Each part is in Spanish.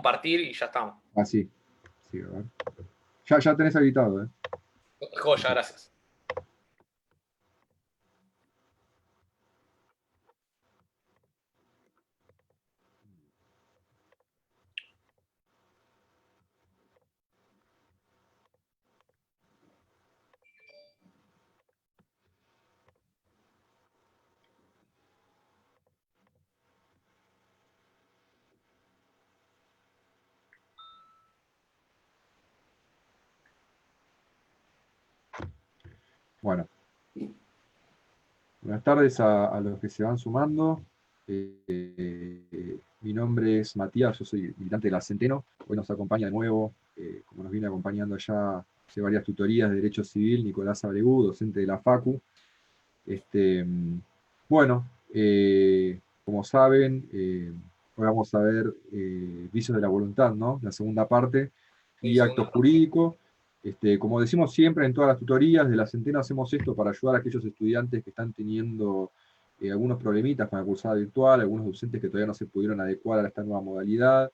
compartir y ya estamos. Ah, sí. Sí, a ver. Ya tenés habilitado, ¿eh? Joya, gracias. Bueno, buenas tardes a los que se van sumando. Mi nombre es Matías, yo soy militante de la Centeno. Hoy nos acompaña de nuevo, como nos viene acompañando ya hace varias tutorías de Derecho Civil, Nicolás Abregú, docente de la FACU. Este, bueno, como saben, hoy vamos a ver vicios de la voluntad, ¿no? La segunda parte, Sí, y acto segunda parte. jurídico. Como decimos siempre en todas las tutorías de la Centeno, hacemos esto para ayudar a aquellos estudiantes que están teniendo algunos problemitas con la cursada virtual, algunos docentes que todavía no se pudieron adecuar a esta nueva modalidad,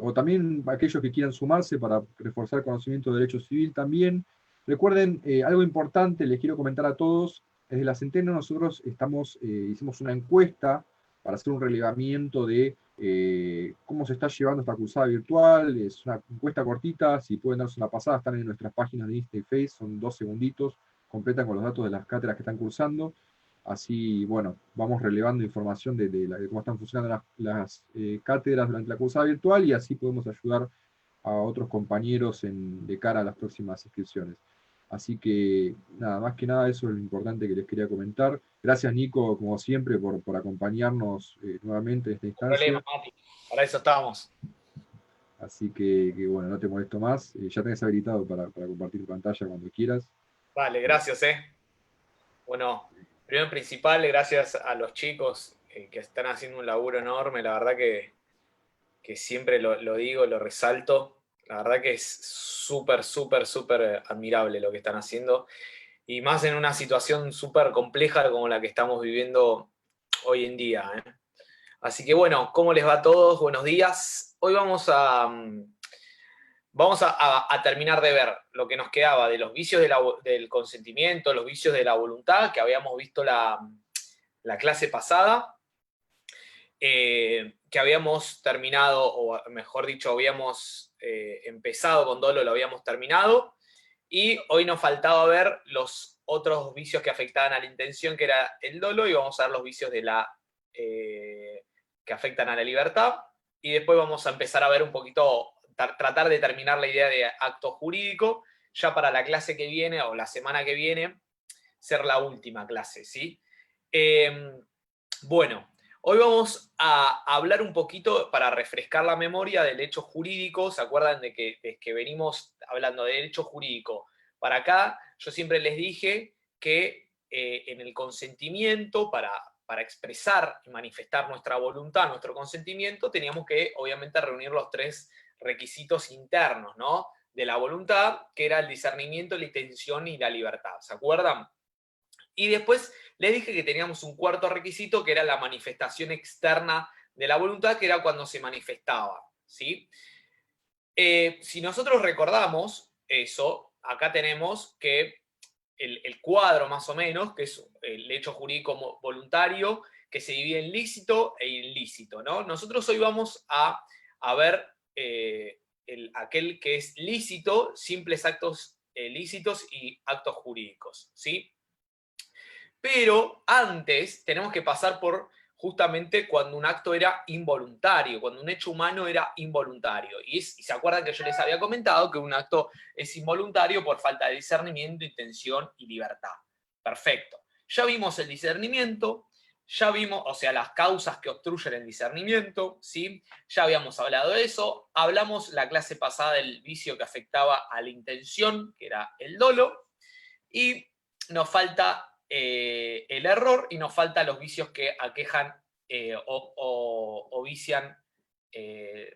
o también aquellos que quieran sumarse para reforzar conocimiento de derecho civil también. Recuerden, algo importante, les quiero comentar a todos, desde la Centeno nosotros hicimos una encuesta para hacer un relevamiento de cómo se está llevando esta cursada virtual. Es una encuesta cortita, si pueden darse una pasada, están en nuestras páginas de Insta y Face, son 2 segunditos, completan con los datos de las cátedras que están cursando. Así, bueno, vamos relevando información de cómo están funcionando las cátedras durante la cursada virtual, y así podemos ayudar a otros compañeros de cara a las próximas inscripciones. Así que, nada, más que nada eso es lo importante que les quería comentar. Gracias, Nico, como siempre, por acompañarnos nuevamente en esta No hay problema, instancia. Mati. Para eso estábamos. Así bueno, no te molesto más. Ya tenés habilitado para compartir pantalla cuando quieras. Vale, gracias, Bueno, primero y principal, gracias a los chicos que están haciendo un laburo enorme. La verdad que siempre lo digo, lo resalto. La verdad que es súper, súper, súper admirable lo que están haciendo. Y más en una situación súper compleja como la que estamos viviendo hoy en día. Así que bueno, ¿cómo les va a todos? Buenos días. Hoy vamos a terminar de ver lo que nos quedaba de los vicios del consentimiento, los vicios de la voluntad, que habíamos visto la clase pasada, que habíamos terminado, o mejor dicho, habíamos empezado con dolo, lo habíamos terminado, y hoy nos faltaba ver los otros vicios que afectaban a la intención, que era el dolo, y vamos a ver los vicios que afectan a la libertad, y después vamos a empezar a ver un poquito, tratar de terminar la idea de acto jurídico, ya para la clase que viene, o la semana que viene, ser la última clase, ¿sí? Bueno, hoy vamos a hablar un poquito, para refrescar la memoria, del hecho jurídico. ¿Se acuerdan de que venimos hablando de derecho jurídico? Para acá, yo siempre les dije que en el consentimiento, para expresar y manifestar nuestra voluntad, nuestro consentimiento, teníamos que, obviamente, reunir los 3 requisitos internos, ¿no? De la voluntad, que era el discernimiento, la intención y la libertad. ¿Se acuerdan? Y después les dije que teníamos un cuarto requisito, que era la manifestación externa de la voluntad, que era cuando se manifestaba, ¿sí? Si nosotros recordamos eso, acá tenemos que el cuadro más o menos, que es el hecho jurídico voluntario, que se divide en lícito e ilícito, ¿no? Nosotros hoy vamos a ver aquel que es lícito, simples actos lícitos y actos jurídicos, ¿sí? Pero antes tenemos que pasar por justamente cuando un acto era involuntario, cuando un hecho humano era involuntario. Y se acuerdan que yo les había comentado que un acto es involuntario por falta de discernimiento, intención y libertad. Perfecto. Ya vimos el discernimiento, ya vimos, o sea, las causas que obstruyen el discernimiento, ¿sí? Ya habíamos hablado de eso. Hablamos la clase pasada del vicio que afectaba a la intención, que era el dolo. Y nos falta el error, y nos faltan los vicios que aquejan o vician,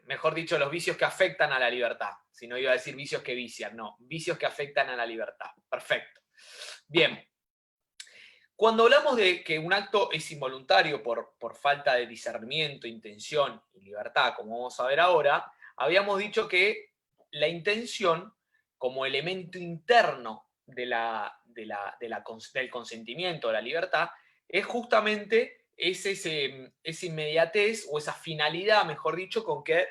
mejor dicho, los vicios que afectan a la libertad. Si no iba a decir vicios que vician, no, vicios que afectan a la libertad. Perfecto. Bien. Cuando hablamos de que un acto es involuntario por falta de discernimiento, intención y libertad, como vamos a ver ahora, habíamos dicho que la intención, como elemento interno del consentimiento, de la libertad, es justamente esa inmediatez o esa finalidad, mejor dicho, con que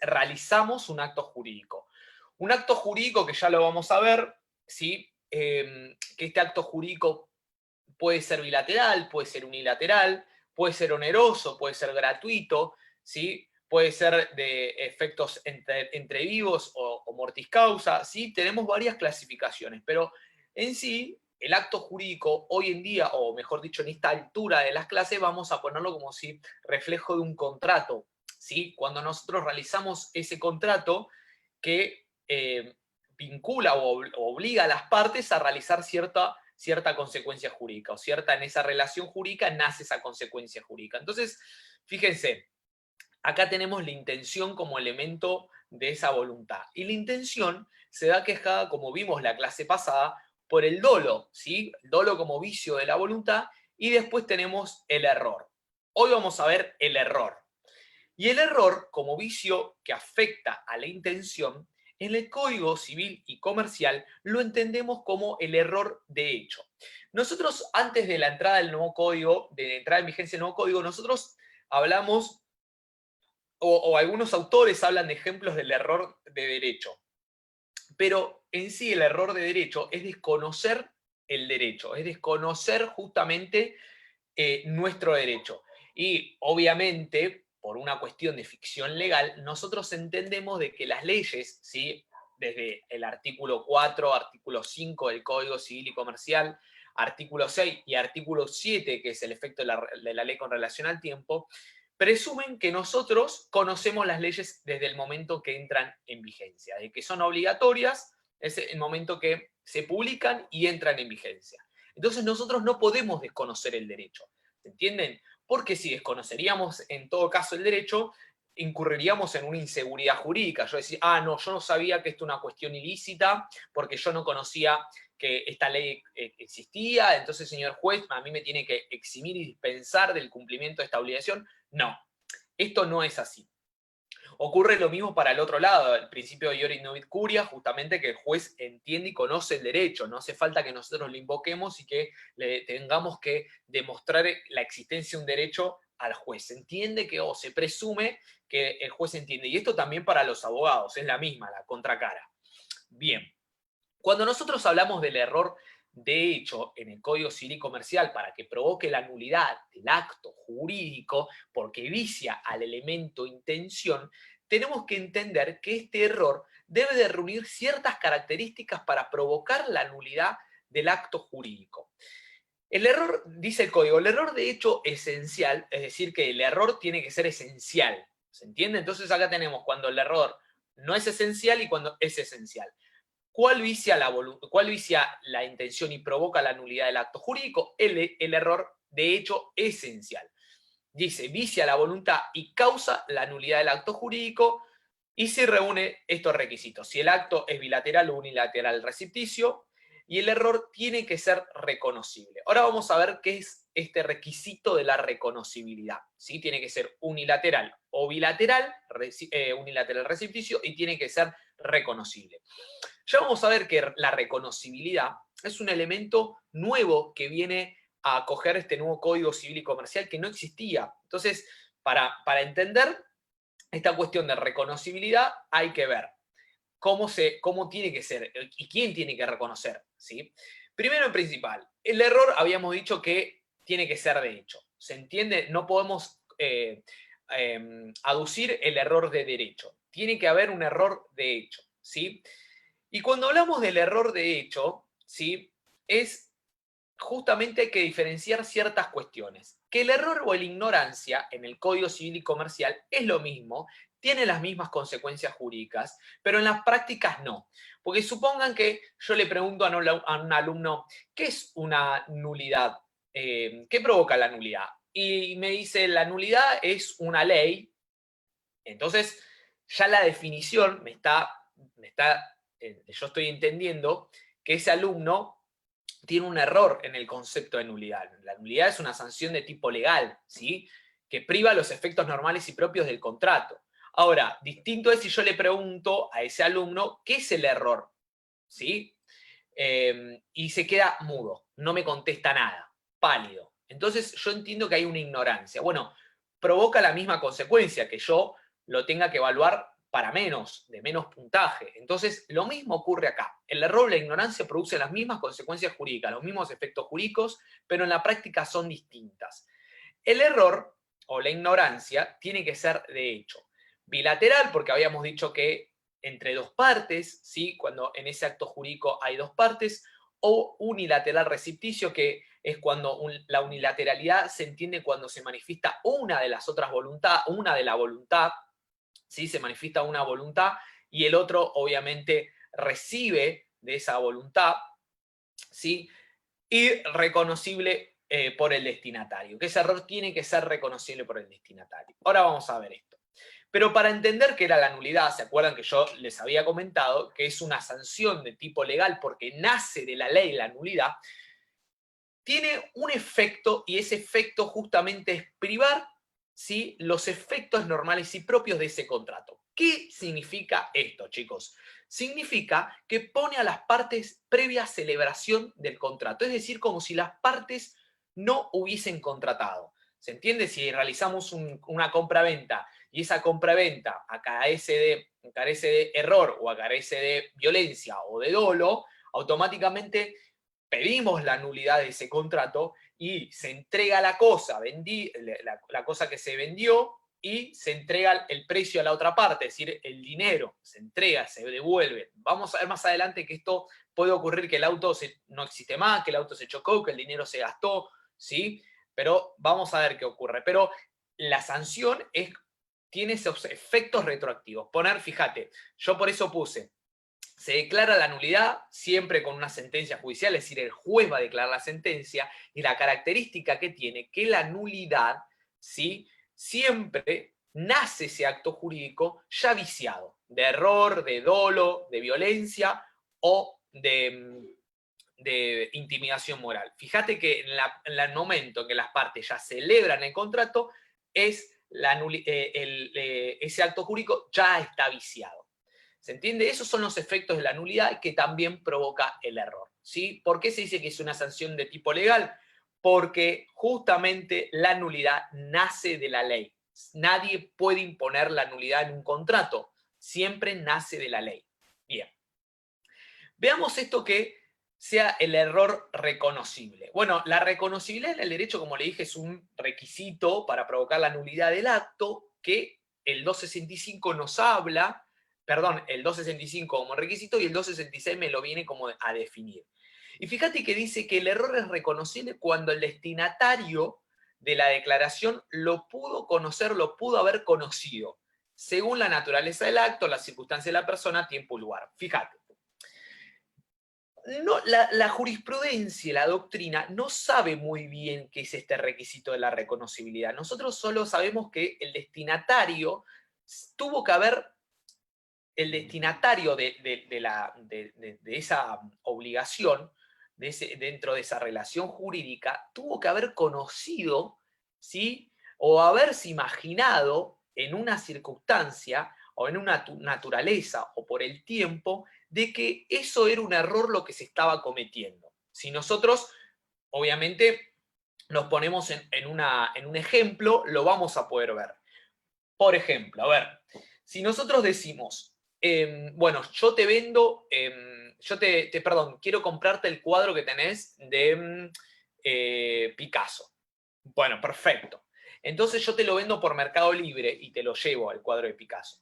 realizamos un acto jurídico. Un acto jurídico que ya lo vamos a ver, ¿sí? Que este acto jurídico puede ser bilateral, puede ser unilateral, puede ser oneroso, puede ser gratuito, ¿sí? Puede ser de efectos entre vivos o mortis causa, ¿sí? Tenemos varias clasificaciones, pero en sí, el acto jurídico hoy en día, o mejor dicho, en esta altura de las clases, vamos a ponerlo como si reflejo de un contrato, ¿sí? Cuando nosotros realizamos ese contrato que vincula o obliga a las partes a realizar cierta consecuencia jurídica, o en esa relación jurídica nace esa consecuencia jurídica. Entonces, fíjense, acá tenemos la intención como elemento de esa voluntad. Y la intención se da quejada, como vimos la clase pasada, por el dolo, ¿sí? El dolo como vicio de la voluntad, y después tenemos el error. Hoy vamos a ver el error. Y el error, como vicio que afecta a la intención, en el Código Civil y Comercial lo entendemos como el error de hecho. Nosotros, antes de la entrada del nuevo código, de entrada en vigencia del nuevo código, nosotros hablamos, o algunos autores hablan de ejemplos del error de derecho. Pero en sí el error de derecho es desconocer el derecho, es desconocer justamente nuestro derecho. Y obviamente, por una cuestión de ficción legal, nosotros entendemos de que las leyes, ¿sí? Desde el artículo 4, artículo 5 del Código Civil y Comercial, artículo 6 y artículo 7, que es el efecto de la ley con relación al tiempo, presumen que nosotros conocemos las leyes desde el momento que entran en vigencia, de que son obligatorias, es el momento que se publican y entran en vigencia. Entonces nosotros no podemos desconocer el derecho, ¿se entienden? Porque si desconoceríamos en todo caso el derecho, incurriríamos en una inseguridad jurídica. Yo decía, no, yo no sabía que esto es una cuestión ilícita, porque yo no conocía que esta ley existía, entonces, señor juez, a mí me tiene que eximir y dispensar del cumplimiento de esta obligación. No, esto no es así. Ocurre lo mismo para el otro lado, el principio de iure novit curia, justamente que el juez entiende y conoce el derecho, no hace falta que nosotros lo invoquemos y que le tengamos que demostrar la existencia de un derecho al juez. Se entiende que, o se presume que el juez entiende, y esto también para los abogados, es la misma, la contracara. Bien, cuando nosotros hablamos del error de hecho en el Código Civil y Comercial para que provoque la nulidad del acto jurídico porque vicia al elemento intención, tenemos que entender que este error debe de reunir ciertas características para provocar la nulidad del acto jurídico. El error, dice el código, el error de hecho esencial, es decir, que el error tiene que ser esencial. ¿Se entiende? Entonces acá tenemos cuando el error no es esencial y cuando es esencial. ¿Cuál vicia la intención y provoca la nulidad del acto jurídico? El error de hecho esencial. Dice, vicia la voluntad y causa la nulidad del acto jurídico y se reúne estos requisitos. Si el acto es bilateral o unilateral recepticio, y el error tiene que ser reconocible. Ahora vamos a ver qué es este requisito de la reconocibilidad. ¿Sí? Tiene que ser unilateral o bilateral, unilateral recepticio, y tiene que ser reconocible. Ya vamos a ver que la reconocibilidad es un elemento nuevo que viene a acoger este nuevo Código Civil y Comercial que no existía. Entonces, para entender esta cuestión de reconocibilidad hay que ver cómo tiene que ser y quién tiene que reconocer. ¿Sí? Primero en principal, el error habíamos dicho que tiene que ser de hecho. ¿Se entiende? No podemos aducir el error de derecho. Tiene que haber un error de hecho. ¿Sí? Y cuando hablamos del error de hecho, ¿sí? Es justamente hay que diferenciar ciertas cuestiones. Que el error o la ignorancia en el Código Civil y Comercial es lo mismo, tiene las mismas consecuencias jurídicas, pero en las prácticas no. Porque supongan que yo le pregunto a un alumno, ¿qué es una nulidad? ¿Qué provoca la nulidad? Y me dice, la nulidad es una ley. Entonces, ya la definición yo estoy entendiendo que ese alumno tiene un error en el concepto de nulidad. La nulidad es una sanción de tipo legal, ¿sí? Que priva los efectos normales y propios del contrato. Ahora, distinto es si yo le pregunto a ese alumno qué es el error, ¿sí? Y se queda mudo, no me contesta nada, pálido. Entonces yo entiendo que hay una ignorancia. Bueno, provoca la misma consecuencia, que yo lo tenga que evaluar para menos, de menos puntaje. Entonces, lo mismo ocurre acá. El error o la ignorancia producen las mismas consecuencias jurídicas, los mismos efectos jurídicos, pero en la práctica son distintas. El error o la ignorancia tiene que ser, de hecho, bilateral, porque habíamos dicho que entre dos partes, ¿sí? Cuando en ese acto jurídico hay dos partes, o unilateral recepticio, que es cuando la unilateralidad se entiende cuando se manifiesta una de las otras voluntades, una de la voluntad, ¿sí? Se manifiesta una voluntad y el otro obviamente recibe de esa voluntad, ¿sí? Y reconocible por el destinatario, que ese error tiene que ser reconocible por el destinatario. Ahora vamos a ver esto. Pero para entender qué era la nulidad, ¿se acuerdan que yo les había comentado que es una sanción de tipo legal porque nace de la ley la nulidad? Tiene un efecto y ese efecto justamente es privar, ¿sí?, los efectos normales y propios de ese contrato. ¿Qué significa esto, chicos? Significa que pone a las partes previa celebración del contrato, es decir, como si las partes no hubiesen contratado. ¿Se entiende? Si realizamos una compra-venta y esa compra-venta carece de error o carece de violencia o de dolo, automáticamente pedimos la nulidad de ese contrato y se entrega la cosa, la cosa que se vendió y se entrega el precio a la otra parte, es decir, el dinero se entrega, se devuelve. Vamos a ver más adelante que esto puede ocurrir, que el auto no existe más, que el auto se chocó, que el dinero se gastó, ¿sí? Pero vamos a ver qué ocurre. Pero la sanción tiene esos efectos retroactivos. Fíjate, yo por eso puse, se declara la nulidad siempre con una sentencia judicial, es decir, el juez va a declarar la sentencia, y la característica que tiene, que la nulidad, ¿sí?, siempre nace ese acto jurídico ya viciado, de error, de dolo, de violencia o de intimidación moral. Fíjate que en el momento en que las partes ya celebran el contrato, ese acto jurídico ya está viciado. ¿Se entiende? Esos son los efectos de la nulidad que también provoca el error, ¿sí? ¿Por qué se dice que es una sanción de tipo legal? Porque justamente la nulidad nace de la ley. Nadie puede imponer la nulidad en un contrato. Siempre nace de la ley. Bien. Veamos esto que sea el error reconocible. Bueno, la reconocibilidad en el derecho, como le dije, es un requisito para provocar la nulidad del acto que el 265 nos habla, perdón, el 265 como requisito y el 266 me lo viene como a definir. Y fíjate que dice que el error es reconocible cuando el destinatario de la declaración lo pudo conocer, lo pudo haber conocido, según la naturaleza del acto, la circunstancia de la persona, tiempo y lugar. Fíjate. No, la jurisprudencia, la doctrina, no sabe muy bien qué es este requisito de la reconocibilidad. Nosotros solo sabemos que el destinatario tuvo que haber, el destinatario de esa obligación, dentro de esa relación jurídica, tuvo que haber conocido, ¿sí?, o haberse imaginado en una circunstancia o en una naturaleza o por el tiempo de que eso era un error lo que se estaba cometiendo. Si nosotros, obviamente, nos ponemos en un ejemplo, lo vamos a poder ver. Por ejemplo, a ver, si nosotros decimos, bueno, yo te vendo, perdón, quiero comprarte el cuadro que tenés de Picasso. Bueno, perfecto. Entonces yo te lo vendo por Mercado Libre y te lo llevo al cuadro de Picasso.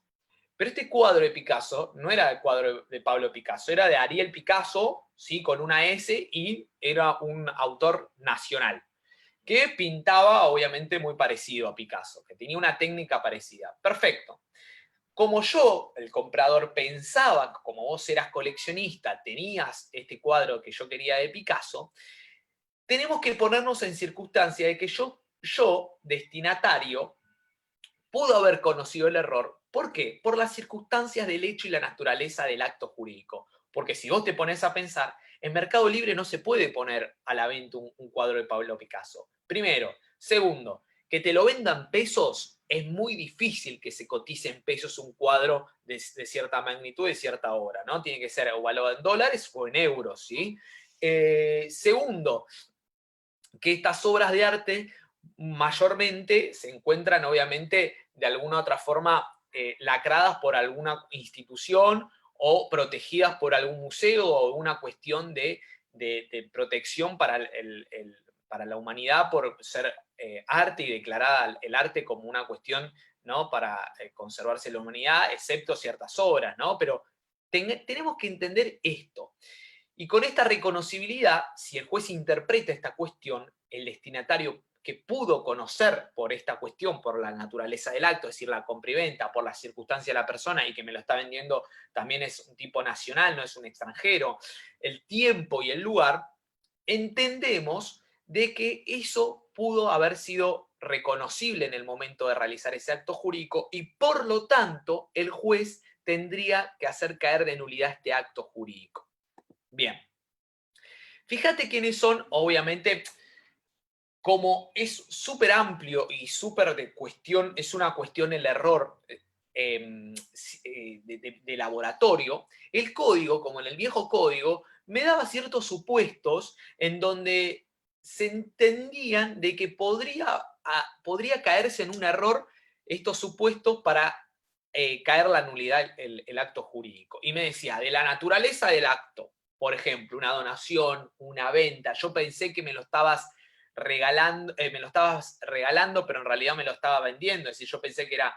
Pero este cuadro de Picasso no era el cuadro de Pablo Picasso, era de Ariel Picasso, ¿sí?, con una S, y era un autor nacional, que pintaba obviamente muy parecido a Picasso, que tenía una técnica parecida. Perfecto. Como yo, el comprador, pensaba, como vos eras coleccionista, tenías este cuadro que yo quería de Picasso, tenemos que ponernos en circunstancia de que yo, destinatario, pudo haber conocido el error. ¿Por qué? Por las circunstancias del hecho y la naturaleza del acto jurídico. Porque si vos te pones a pensar, en Mercado Libre no se puede poner a la venta un cuadro de Pablo Picasso. Primero. Segundo, que te lo vendan pesos, es muy difícil que se cotice en pesos un cuadro de cierta magnitud, de cierta obra, ¿no? Tiene que ser o valorado en dólares o en euros, ¿sí? Segundo, que estas obras de arte mayormente se encuentran, obviamente, de alguna u otra forma lacradas por alguna institución o protegidas por algún museo o una cuestión de protección para para la humanidad por ser arte y declarada el arte como una cuestión, ¿no? Para conservarse la humanidad, excepto ciertas obras, ¿no? Pero tenemos que entender esto. Y con esta reconocibilidad, si el juez interpreta esta cuestión, el destinatario que pudo conocer por esta cuestión, por la naturaleza del acto, es decir, la compra y venta, por la circunstancia de la persona y que me lo está vendiendo también es un tipo nacional, no es un extranjero, el tiempo y el lugar, entendemos de que eso pudo haber sido reconocible en el momento de realizar ese acto jurídico y por lo tanto el juez tendría que hacer caer de nulidad este acto jurídico. Bien, fíjate quiénes son, obviamente, como es súper amplio y súper de cuestión, es una cuestión el error de laboratorio, el código, como en el viejo código, me daba ciertos supuestos en donde se entendían de que podría caerse en un error estos supuestos para caer la nulidad el acto jurídico. Y me decía, de la naturaleza del acto, por ejemplo, una donación, una venta, yo pensé que me lo estabas regalando, pero en realidad me lo estaba vendiendo, es decir, yo pensé que era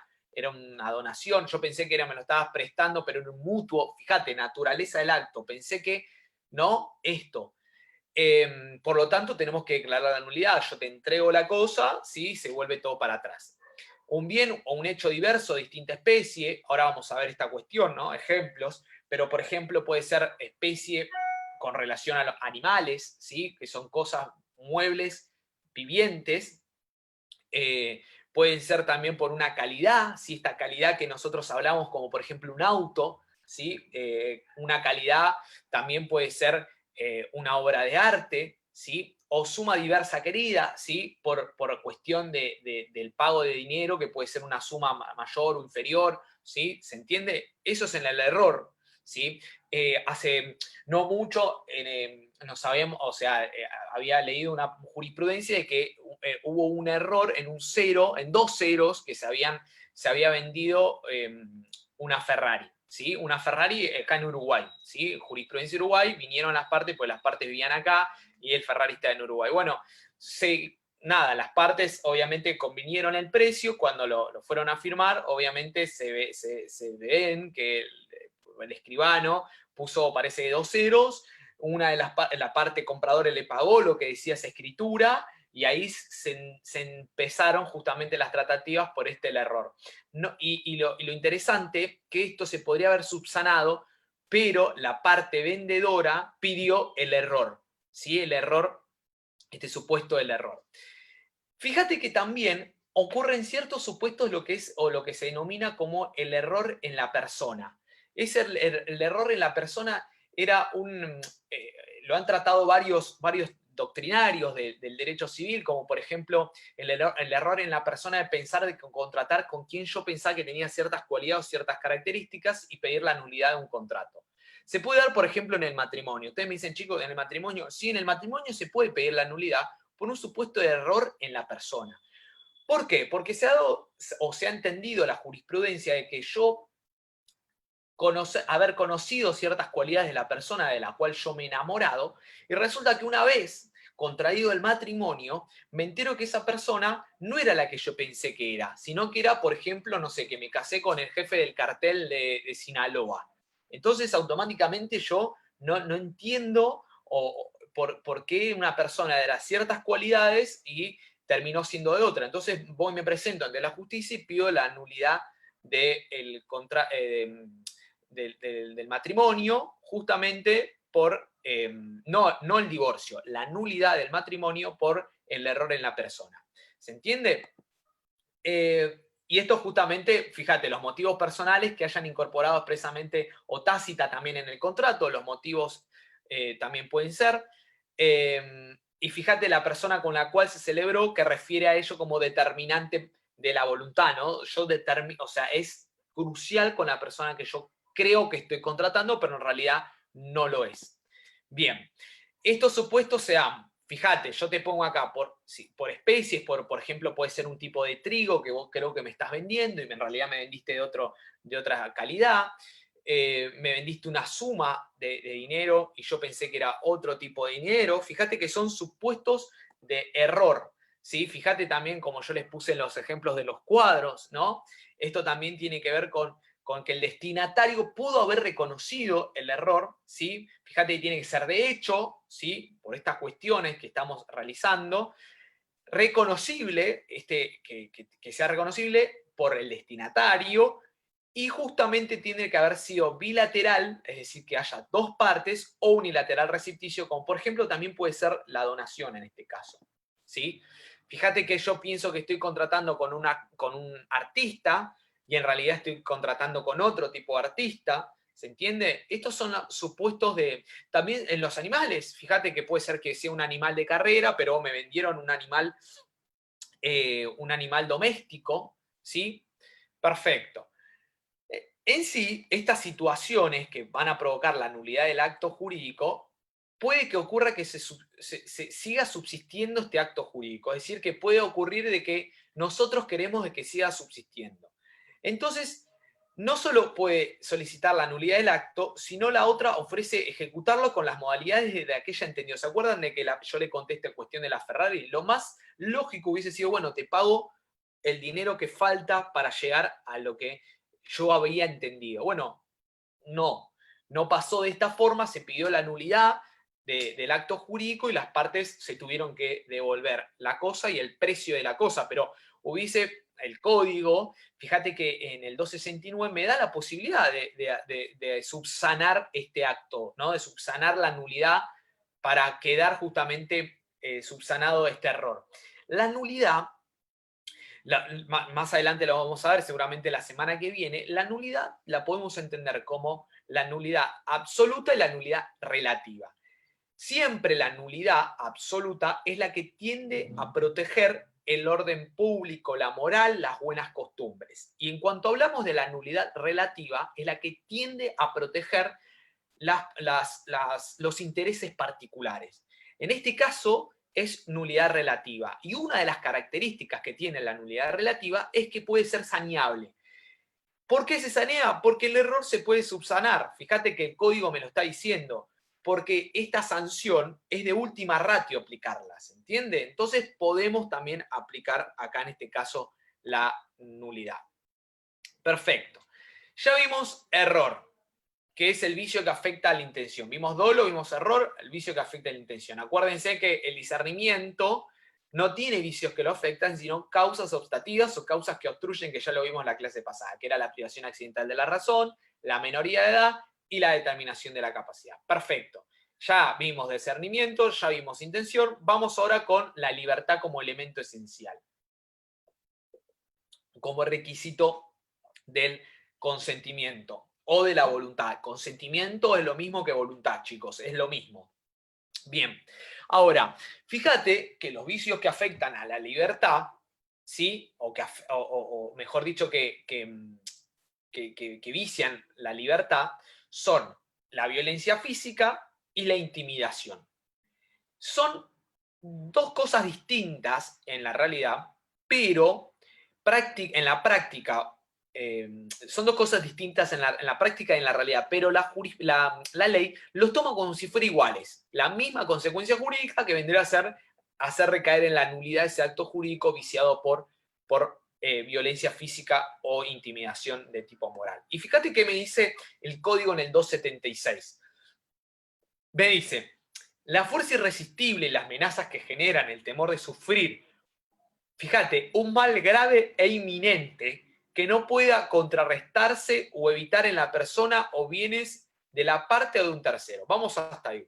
una donación, yo pensé que me lo estabas prestando, pero en un mutuo, fíjate, naturaleza del acto, pensé que, no, esto. Por lo tanto, tenemos que declarar la nulidad, yo te entrego la cosa, ¿sí? Se vuelve todo para atrás. Un bien o un hecho diverso de distinta especie, ahora vamos a ver esta cuestión, ¿no? Ejemplos, pero por ejemplo puede ser especie con relación a los animales, ¿sí? Que son cosas, muebles, vivientes, pueden ser también por una calidad, ¿sí? Esta calidad que nosotros hablamos como por ejemplo un auto, ¿sí? Una calidad también puede ser una obra de arte, ¿sí? O suma diversa querida, ¿sí? Por cuestión del pago de dinero, que puede ser una suma mayor o inferior, ¿sí? ¿Se entiende? Eso es en el error, ¿sí? Hace no mucho no sabemos, o sea, había leído una jurisprudencia de que hubo un error en un cero, en dos ceros, que se había vendido una Ferrari, ¿sí? Una Ferrari acá en Uruguay, ¿sí? Jurisprudencia Uruguay, vinieron las partes, pues las partes vivían acá y el Ferrari está en Uruguay. Bueno, nada, las partes obviamente convinieron el precio, cuando lo fueron a firmar, obviamente se ven que el escribano puso, parece, dos ceros, una de la parte compradora le pagó lo que decía esa escritura, y ahí se empezaron justamente las tratativas por el error. No, y lo interesante, que esto se podría haber subsanado, pero la parte vendedora pidió el error, ¿sí? El error, este supuesto del error. Fíjate que también ocurre en ciertos supuestos lo que es o lo que se denomina como el error en la persona. El error en la persona era lo han tratado varios doctrinarios del derecho civil, como por ejemplo el error en la persona de pensar de contratar con quien yo pensaba que tenía ciertas cualidades o ciertas características y pedir la nulidad de un contrato. Se puede dar, por ejemplo, en el matrimonio. Ustedes me dicen, chicos, en el matrimonio, sí, en el matrimonio se puede pedir la nulidad por un supuesto de error en la persona. ¿Por qué? Porque se ha dado o se ha entendido la jurisprudencia de que yo haber conocido ciertas cualidades de la persona de la cual yo me he enamorado, y resulta que una vez contraído el matrimonio, me entero que esa persona no era la que yo pensé que era, sino que era, por ejemplo, no sé, que me casé con el jefe del cartel de Sinaloa. Entonces, automáticamente yo no entiendo por qué una persona era ciertas cualidades y terminó siendo de otra. Entonces, voy y me presento ante la justicia y pido la nulidad del matrimonio, justamente por, no el divorcio, la nulidad del matrimonio por el error en la persona. ¿Se entiende? Y esto justamente, fíjate, los motivos personales que hayan incorporado expresamente o tácita también en el contrato, los motivos también pueden ser. Y fíjate la persona con la cual se celebró que refiere a ello como determinante de la voluntad, ¿no? O sea, es crucial con la persona que yo creo que estoy contratando, pero en realidad no lo es. Bien, estos supuestos se dan, fíjate, yo te pongo acá por especies, por ejemplo, puede ser un tipo de trigo que vos creo que me estás vendiendo y en realidad me vendiste de otra calidad. Me vendiste una suma de dinero y yo pensé que era otro tipo de dinero. Fíjate que son supuestos de error, ¿sí? Fíjate también, como yo les puse en los ejemplos de los cuadros, ¿no? Esto también tiene que ver con que el destinatario pudo haber reconocido el error, ¿sí? Fíjate que tiene que ser de hecho, ¿sí? Por estas cuestiones que estamos realizando, reconocible, que sea reconocible por el destinatario, y justamente tiene que haber sido bilateral, es decir, que haya dos partes, o unilateral recepticio, como por ejemplo también puede ser la donación en este caso, ¿sí? Fíjate que yo pienso que estoy contratando con un artista y en realidad estoy contratando con otro tipo de artista, ¿se entiende? Estos son supuestos de... También en los animales, fíjate que puede ser que sea un animal de carrera, pero me vendieron un animal doméstico, ¿sí? Perfecto. En sí, estas situaciones que van a provocar la nulidad del acto jurídico, puede que ocurra que se siga subsistiendo este acto jurídico. Es decir, que puede ocurrir de que nosotros queremos de que siga subsistiendo. Entonces, no solo puede solicitar la nulidad del acto, sino la otra ofrece ejecutarlo con las modalidades de aquella entendido. ¿Se acuerdan de que yo le contesté cuestión de la Ferrari? Lo más lógico hubiese sido, bueno, te pago el dinero que falta para llegar a lo que yo había entendido. Bueno, no pasó de esta forma, se pidió la nulidad del acto jurídico y las partes se tuvieron que devolver la cosa y el precio de la cosa, pero hubiese el código, fíjate que en el 269 me da la posibilidad de subsanar este acto, ¿no? De subsanar la nulidad para quedar justamente subsanado este error. La nulidad más adelante lo vamos a ver, seguramente la semana que viene, la nulidad la podemos entender como la nulidad absoluta y la nulidad relativa. Siempre la nulidad absoluta es la que tiende a proteger el orden público, la moral, las buenas costumbres. Y en cuanto hablamos de la nulidad relativa, es la que tiende a proteger los intereses particulares. En este caso, es nulidad relativa. Y una de las características que tiene la nulidad relativa es que puede ser saneable. ¿Por qué se sanea? Porque el error se puede subsanar. Fíjate que el código me lo está diciendo. Porque esta sanción es de última ratio aplicarla, ¿se entiende? Entonces podemos también aplicar acá en este caso la nulidad. Perfecto. Ya vimos error, que es el vicio que afecta a la intención. Vimos dolo, vimos error, el vicio que afecta a la intención. Acuérdense que el discernimiento no tiene vicios que lo afectan, sino causas obstativas o causas que obstruyen, que ya lo vimos en la clase pasada, que era la privación accidental de la razón, la minoría de edad y la determinación de la capacidad. Perfecto. Ya vimos discernimiento, ya vimos intención. Vamos ahora con la libertad como elemento esencial, como requisito del consentimiento o de la voluntad. Consentimiento es lo mismo que voluntad, chicos, es lo mismo. Bien, ahora, fíjate que los vicios que afectan a la libertad, ¿sí? O mejor dicho, que vician la libertad, son la violencia física y la intimidación. Son dos cosas distintas en la realidad, pero en la práctica son dos cosas distintas en la práctica y en la realidad, pero la ley los toma como si fueran iguales. La misma consecuencia jurídica que vendría a ser hacer recaer en la nulidad ese acto jurídico viciado por violencia física o intimidación de tipo moral. Y fíjate que me dice el código en el 276. Me dice, la fuerza irresistible y las amenazas que generan el temor de sufrir, fíjate, un mal grave e inminente que no pueda contrarrestarse o evitar en la persona o bienes de la parte o de un tercero. Vamos hasta ahí.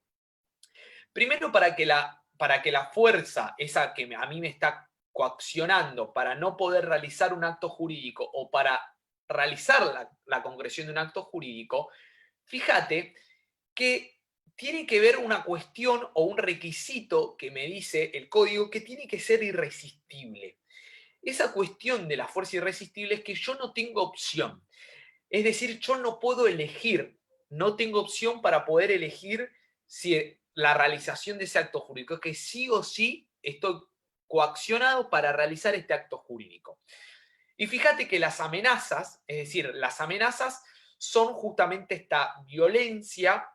Primero, para que la fuerza, esa que a mí me está coaccionando para no poder realizar un acto jurídico o para realizar la concreción de un acto jurídico, fíjate que tiene que ver una cuestión o un requisito que me dice el código que tiene que ser irresistible. Esa cuestión de la fuerza irresistible es que yo no tengo opción. Es decir, yo no puedo elegir, no tengo opción para poder elegir si la realización de ese acto jurídico, es que sí o sí estoy coaccionado para realizar este acto jurídico. Y fíjate que las amenazas, es decir, las amenazas son justamente esta violencia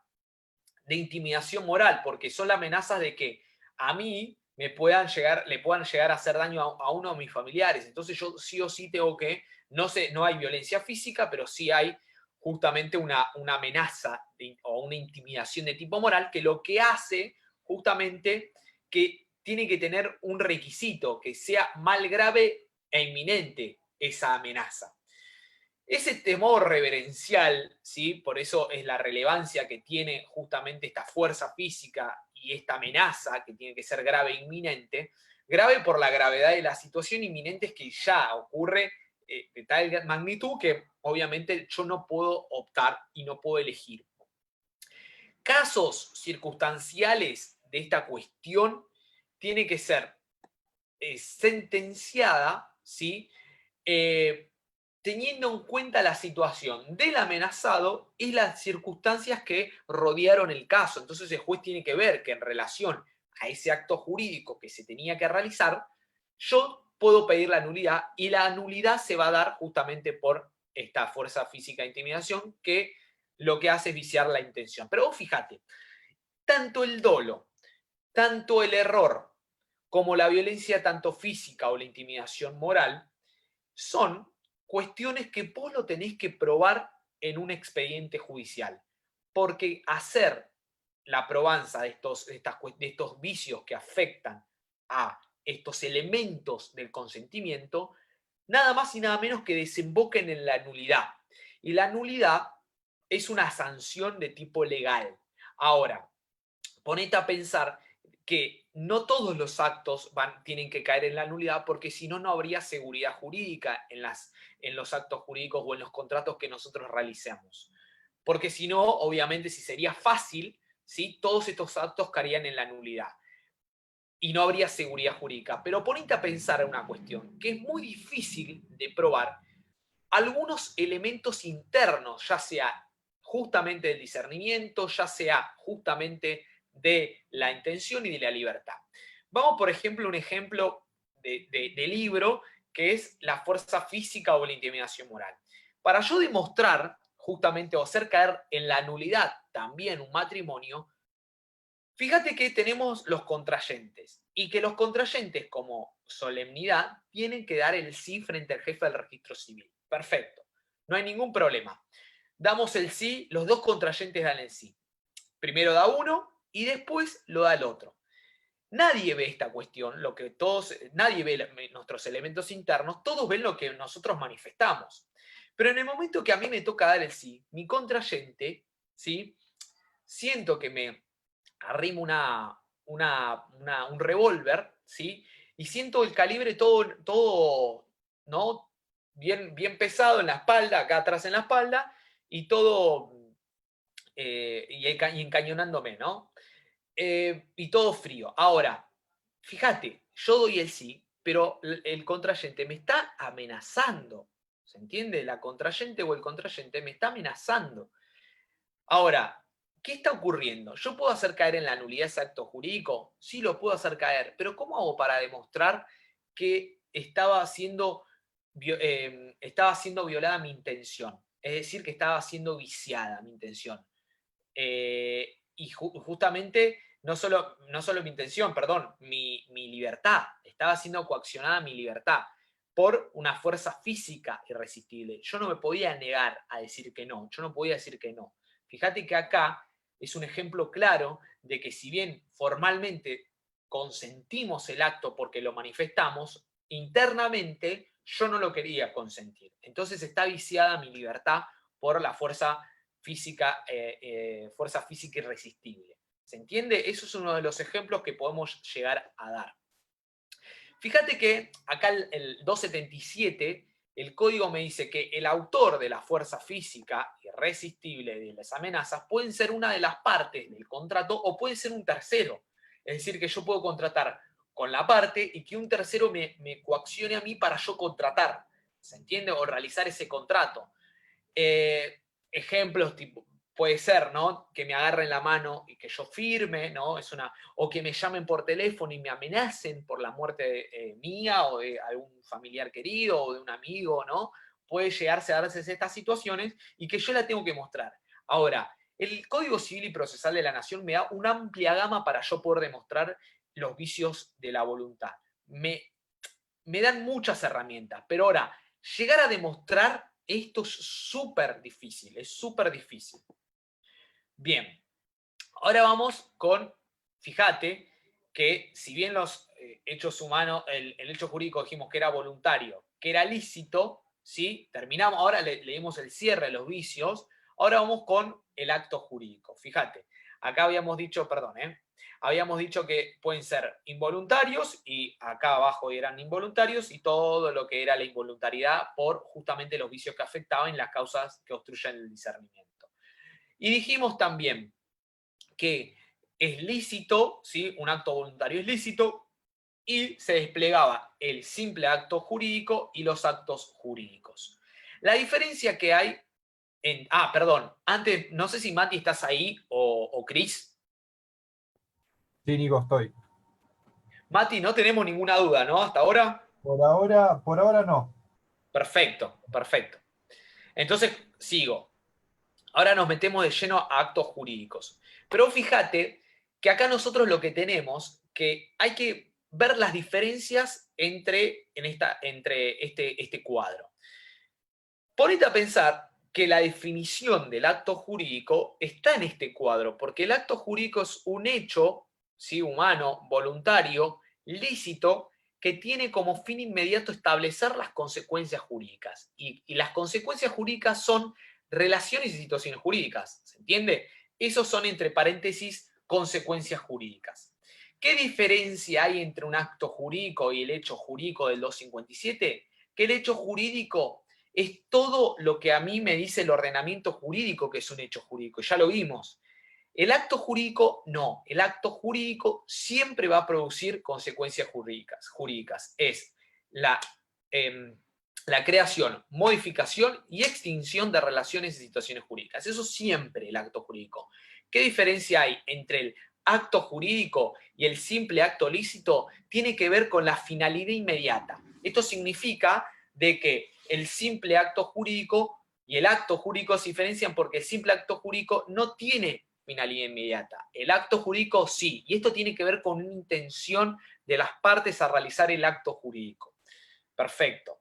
de intimidación moral, porque son las amenazas de que a mí le puedan llegar a hacer daño a uno de mis familiares. Entonces yo sí o sí tengo que, no sé, no hay violencia física, pero sí hay justamente una amenaza o una intimidación de tipo moral que lo que hace justamente que tiene que tener un requisito, que sea mal grave e inminente esa amenaza. Ese temor reverencial, ¿sí? Por eso es la relevancia que tiene justamente esta fuerza física y esta amenaza que tiene que ser grave e inminente. Grave por la gravedad de la situación, inminente es que ya ocurre de tal magnitud que obviamente yo no puedo optar y no puedo elegir. Casos circunstanciales de esta cuestión tiene que ser sentenciada, ¿sí? Teniendo en cuenta la situación del amenazado y las circunstancias que rodearon el caso. Entonces el juez tiene que ver que en relación a ese acto jurídico que se tenía que realizar, yo puedo pedir la nulidad y la nulidad se va a dar justamente por esta fuerza física de intimidación que lo que hace es viciar la intención. Pero vos fíjate, tanto el dolo, tanto el error, como la violencia tanto física o la intimidación moral, son cuestiones que vos lo tenés que probar en un expediente judicial. Porque hacer la probanza de estos vicios que afectan a estos elementos del consentimiento, nada más y nada menos que desemboquen en la nulidad. Y la nulidad es una sanción de tipo legal. Ahora, ponete a pensar que no todos los actos tienen que caer en la nulidad porque si no, no habría seguridad jurídica en los actos jurídicos o en los contratos que nosotros realicemos. Porque si no, obviamente, si sería fácil, ¿sí? Todos estos actos caerían en la nulidad y no habría seguridad jurídica. Pero ponete a pensar una cuestión que es muy difícil de probar algunos elementos internos, ya sea justamente del discernimiento, ya sea justamente de la intención y de la libertad. Vamos, por ejemplo, a un ejemplo de libro que es la fuerza física o la intimidación moral. Para yo demostrar justamente o hacer caer en la nulidad también un matrimonio, fíjate que tenemos los contrayentes y que los contrayentes como solemnidad tienen que dar el sí frente al jefe del registro civil. Perfecto, no hay ningún problema. Damos el sí, los dos contrayentes dan el sí. Primero da uno y después lo da el otro. Nadie ve esta cuestión, nadie ve nuestros elementos internos, todos ven lo que nosotros manifestamos. Pero en el momento que a mí me toca dar el sí, mi contrayente, ¿sí? Siento que me arrimo un revólver, ¿sí? Y siento el calibre todo, ¿no? Bien pesado en la espalda, acá atrás en la espalda, y todo, y encañonándome, ¿no? Y todo frío. Ahora, fíjate, yo doy el sí, pero el contrayente me está amenazando. ¿Se entiende? La contrayente o el contrayente me está amenazando. Ahora, ¿qué está ocurriendo? ¿Yo puedo hacer caer en la nulidad ese acto jurídico? Sí, lo puedo hacer caer, pero ¿cómo hago para demostrar que estaba siendo violada mi intención? Es decir, que estaba siendo viciada mi intención. Y justamente, no solo mi intención, perdón, mi libertad. Estaba siendo coaccionada mi libertad por una fuerza física irresistible. Yo no me podía negar a decir que no, yo no podía decir que no. Fíjate que acá es un ejemplo claro de que si bien formalmente consentimos el acto porque lo manifestamos, internamente yo no lo quería consentir. Entonces está viciada mi libertad por la fuerza física irresistible. ¿Se entiende? Eso es uno de los ejemplos que podemos llegar a dar. Fíjate que acá el 277, el código me dice que el autor de la fuerza física irresistible de las amenazas pueden ser una de las partes del contrato o puede ser un tercero. Es decir, que yo puedo contratar con la parte y que un tercero me coaccione a mí para yo contratar, ¿se entiende? O realizar ese contrato. Ejemplos tipo, puede ser, ¿no? Que me agarren la mano y que yo firme, ¿no? O que me llamen por teléfono y me amenacen por la muerte mía o de algún familiar querido o de un amigo, ¿no? Puede llegarse a darse estas situaciones y que yo la tengo que mostrar. Ahora, el Código Civil y Procesal de la Nación me da una amplia gama para yo poder demostrar los vicios de la voluntad. Me dan muchas herramientas, pero ahora, llegar a demostrar esto es súper difícil, es súper difícil. Bien, ahora vamos con, fíjate, que si bien los hechos humanos, el hecho jurídico dijimos que era voluntario, que era lícito, ¿sí? Terminamos, ahora leímos el cierre de los vicios, ahora vamos con el acto jurídico. Fíjate, acá habíamos dicho, perdón, habíamos dicho que pueden ser involuntarios y acá abajo eran involuntarios y todo lo que era la involuntariedad por justamente los vicios que afectaban las causas que obstruyen el discernimiento. Y dijimos también que es lícito, ¿sí? Un acto voluntario es lícito, y se desplegaba el simple acto jurídico y los actos jurídicos. La diferencia que hay en... Ah, perdón, antes, no sé si Mati estás ahí o Cris. Sí, Nico, estoy. Mati, no tenemos ninguna duda, ¿no? Hasta ahora. Por ahora no. Perfecto, perfecto. Entonces, sigo. Ahora nos metemos de lleno a actos jurídicos. Pero fíjate que acá nosotros lo que tenemos, que hay que ver las diferencias entre este cuadro. Ponete a pensar que la definición del acto jurídico está en este cuadro, porque el acto jurídico es un hecho, ¿sí? Humano, voluntario, lícito, que tiene como fin inmediato establecer las consecuencias jurídicas. Y las consecuencias jurídicas son relaciones y situaciones jurídicas, ¿se entiende? Esos son, entre paréntesis, consecuencias jurídicas. ¿Qué diferencia hay entre un acto jurídico y el hecho jurídico del 257? Que el hecho jurídico es todo lo que a mí me dice el ordenamiento jurídico que es un hecho jurídico, ya lo vimos. El acto jurídico no, el acto jurídico siempre va a producir consecuencias jurídicas. Es la, la creación, modificación y extinción de relaciones y situaciones jurídicas. Eso siempre el acto jurídico. ¿Qué diferencia hay entre el acto jurídico y el simple acto lícito? Tiene que ver con la finalidad inmediata. Esto significa de que el simple acto jurídico y el acto jurídico se diferencian porque el simple acto jurídico no tiene finalidad inmediata. El acto jurídico sí, y esto tiene que ver con una intención de las partes a realizar el acto jurídico. Perfecto.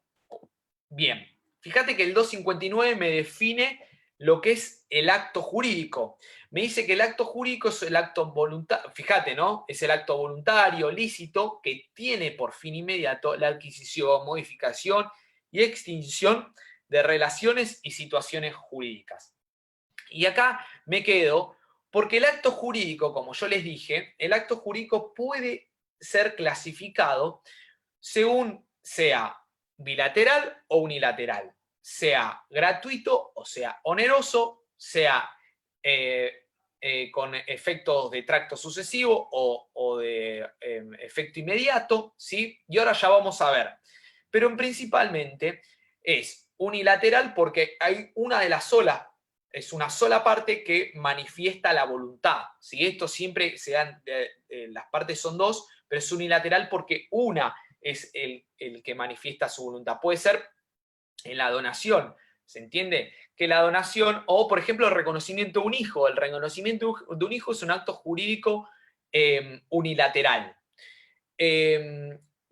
Bien, fíjate que el 259 me define lo que es el acto jurídico. Me dice que el acto jurídico es el acto voluntario, fíjate, ¿no? Es el acto voluntario, lícito, que tiene por fin inmediato la adquisición, modificación y extinción de relaciones y situaciones jurídicas. Y acá me quedo porque el acto jurídico, como yo les dije, el acto jurídico puede ser clasificado según sea bilateral o unilateral, sea gratuito o sea oneroso, sea con efectos de tracto sucesivo o de efecto inmediato, ¿sí? Y ahora ya vamos a ver. Pero principalmente es unilateral porque hay una de las solas, es una sola parte que manifiesta la voluntad. ¿Sí? Esto siempre se dan, las partes son dos, pero es unilateral porque una es el que manifiesta su voluntad. Puede ser en la donación, ¿se entiende? Que la donación, o por ejemplo el reconocimiento de un hijo, el reconocimiento de un hijo es un acto jurídico unilateral.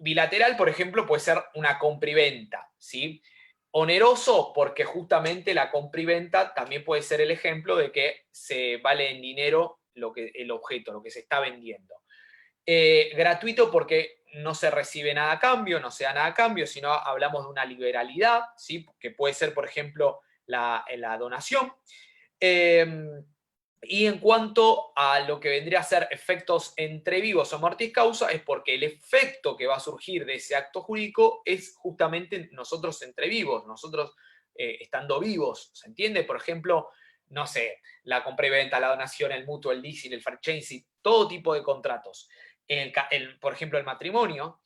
Bilateral, por ejemplo, puede ser una compra-venta, ¿sí? Oneroso, porque justamente la compra-venta también puede ser el ejemplo de que se vale en dinero el objeto, lo que se está vendiendo. Gratuito porque no se recibe nada a cambio, no se da nada a cambio, sino hablamos de una liberalidad, ¿sí? Que puede ser, por ejemplo, la donación. Y en cuanto a lo que vendría a ser efectos entre vivos o mortis causa, es porque el efecto que va a surgir de ese acto jurídico es justamente nosotros entre vivos, nosotros estando vivos, ¿se entiende? Por ejemplo, no sé, la compra y venta, la donación, el mutuo, el leasing, el franchising, todo tipo de contratos. Por ejemplo, el matrimonio,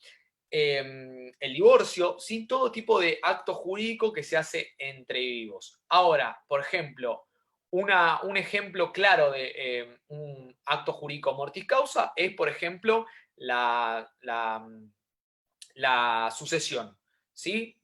el divorcio, ¿sí? Todo tipo de acto jurídico que se hace entre vivos. Ahora, por ejemplo, un ejemplo claro de un acto jurídico mortis causa es, por ejemplo, la sucesión, ¿sí?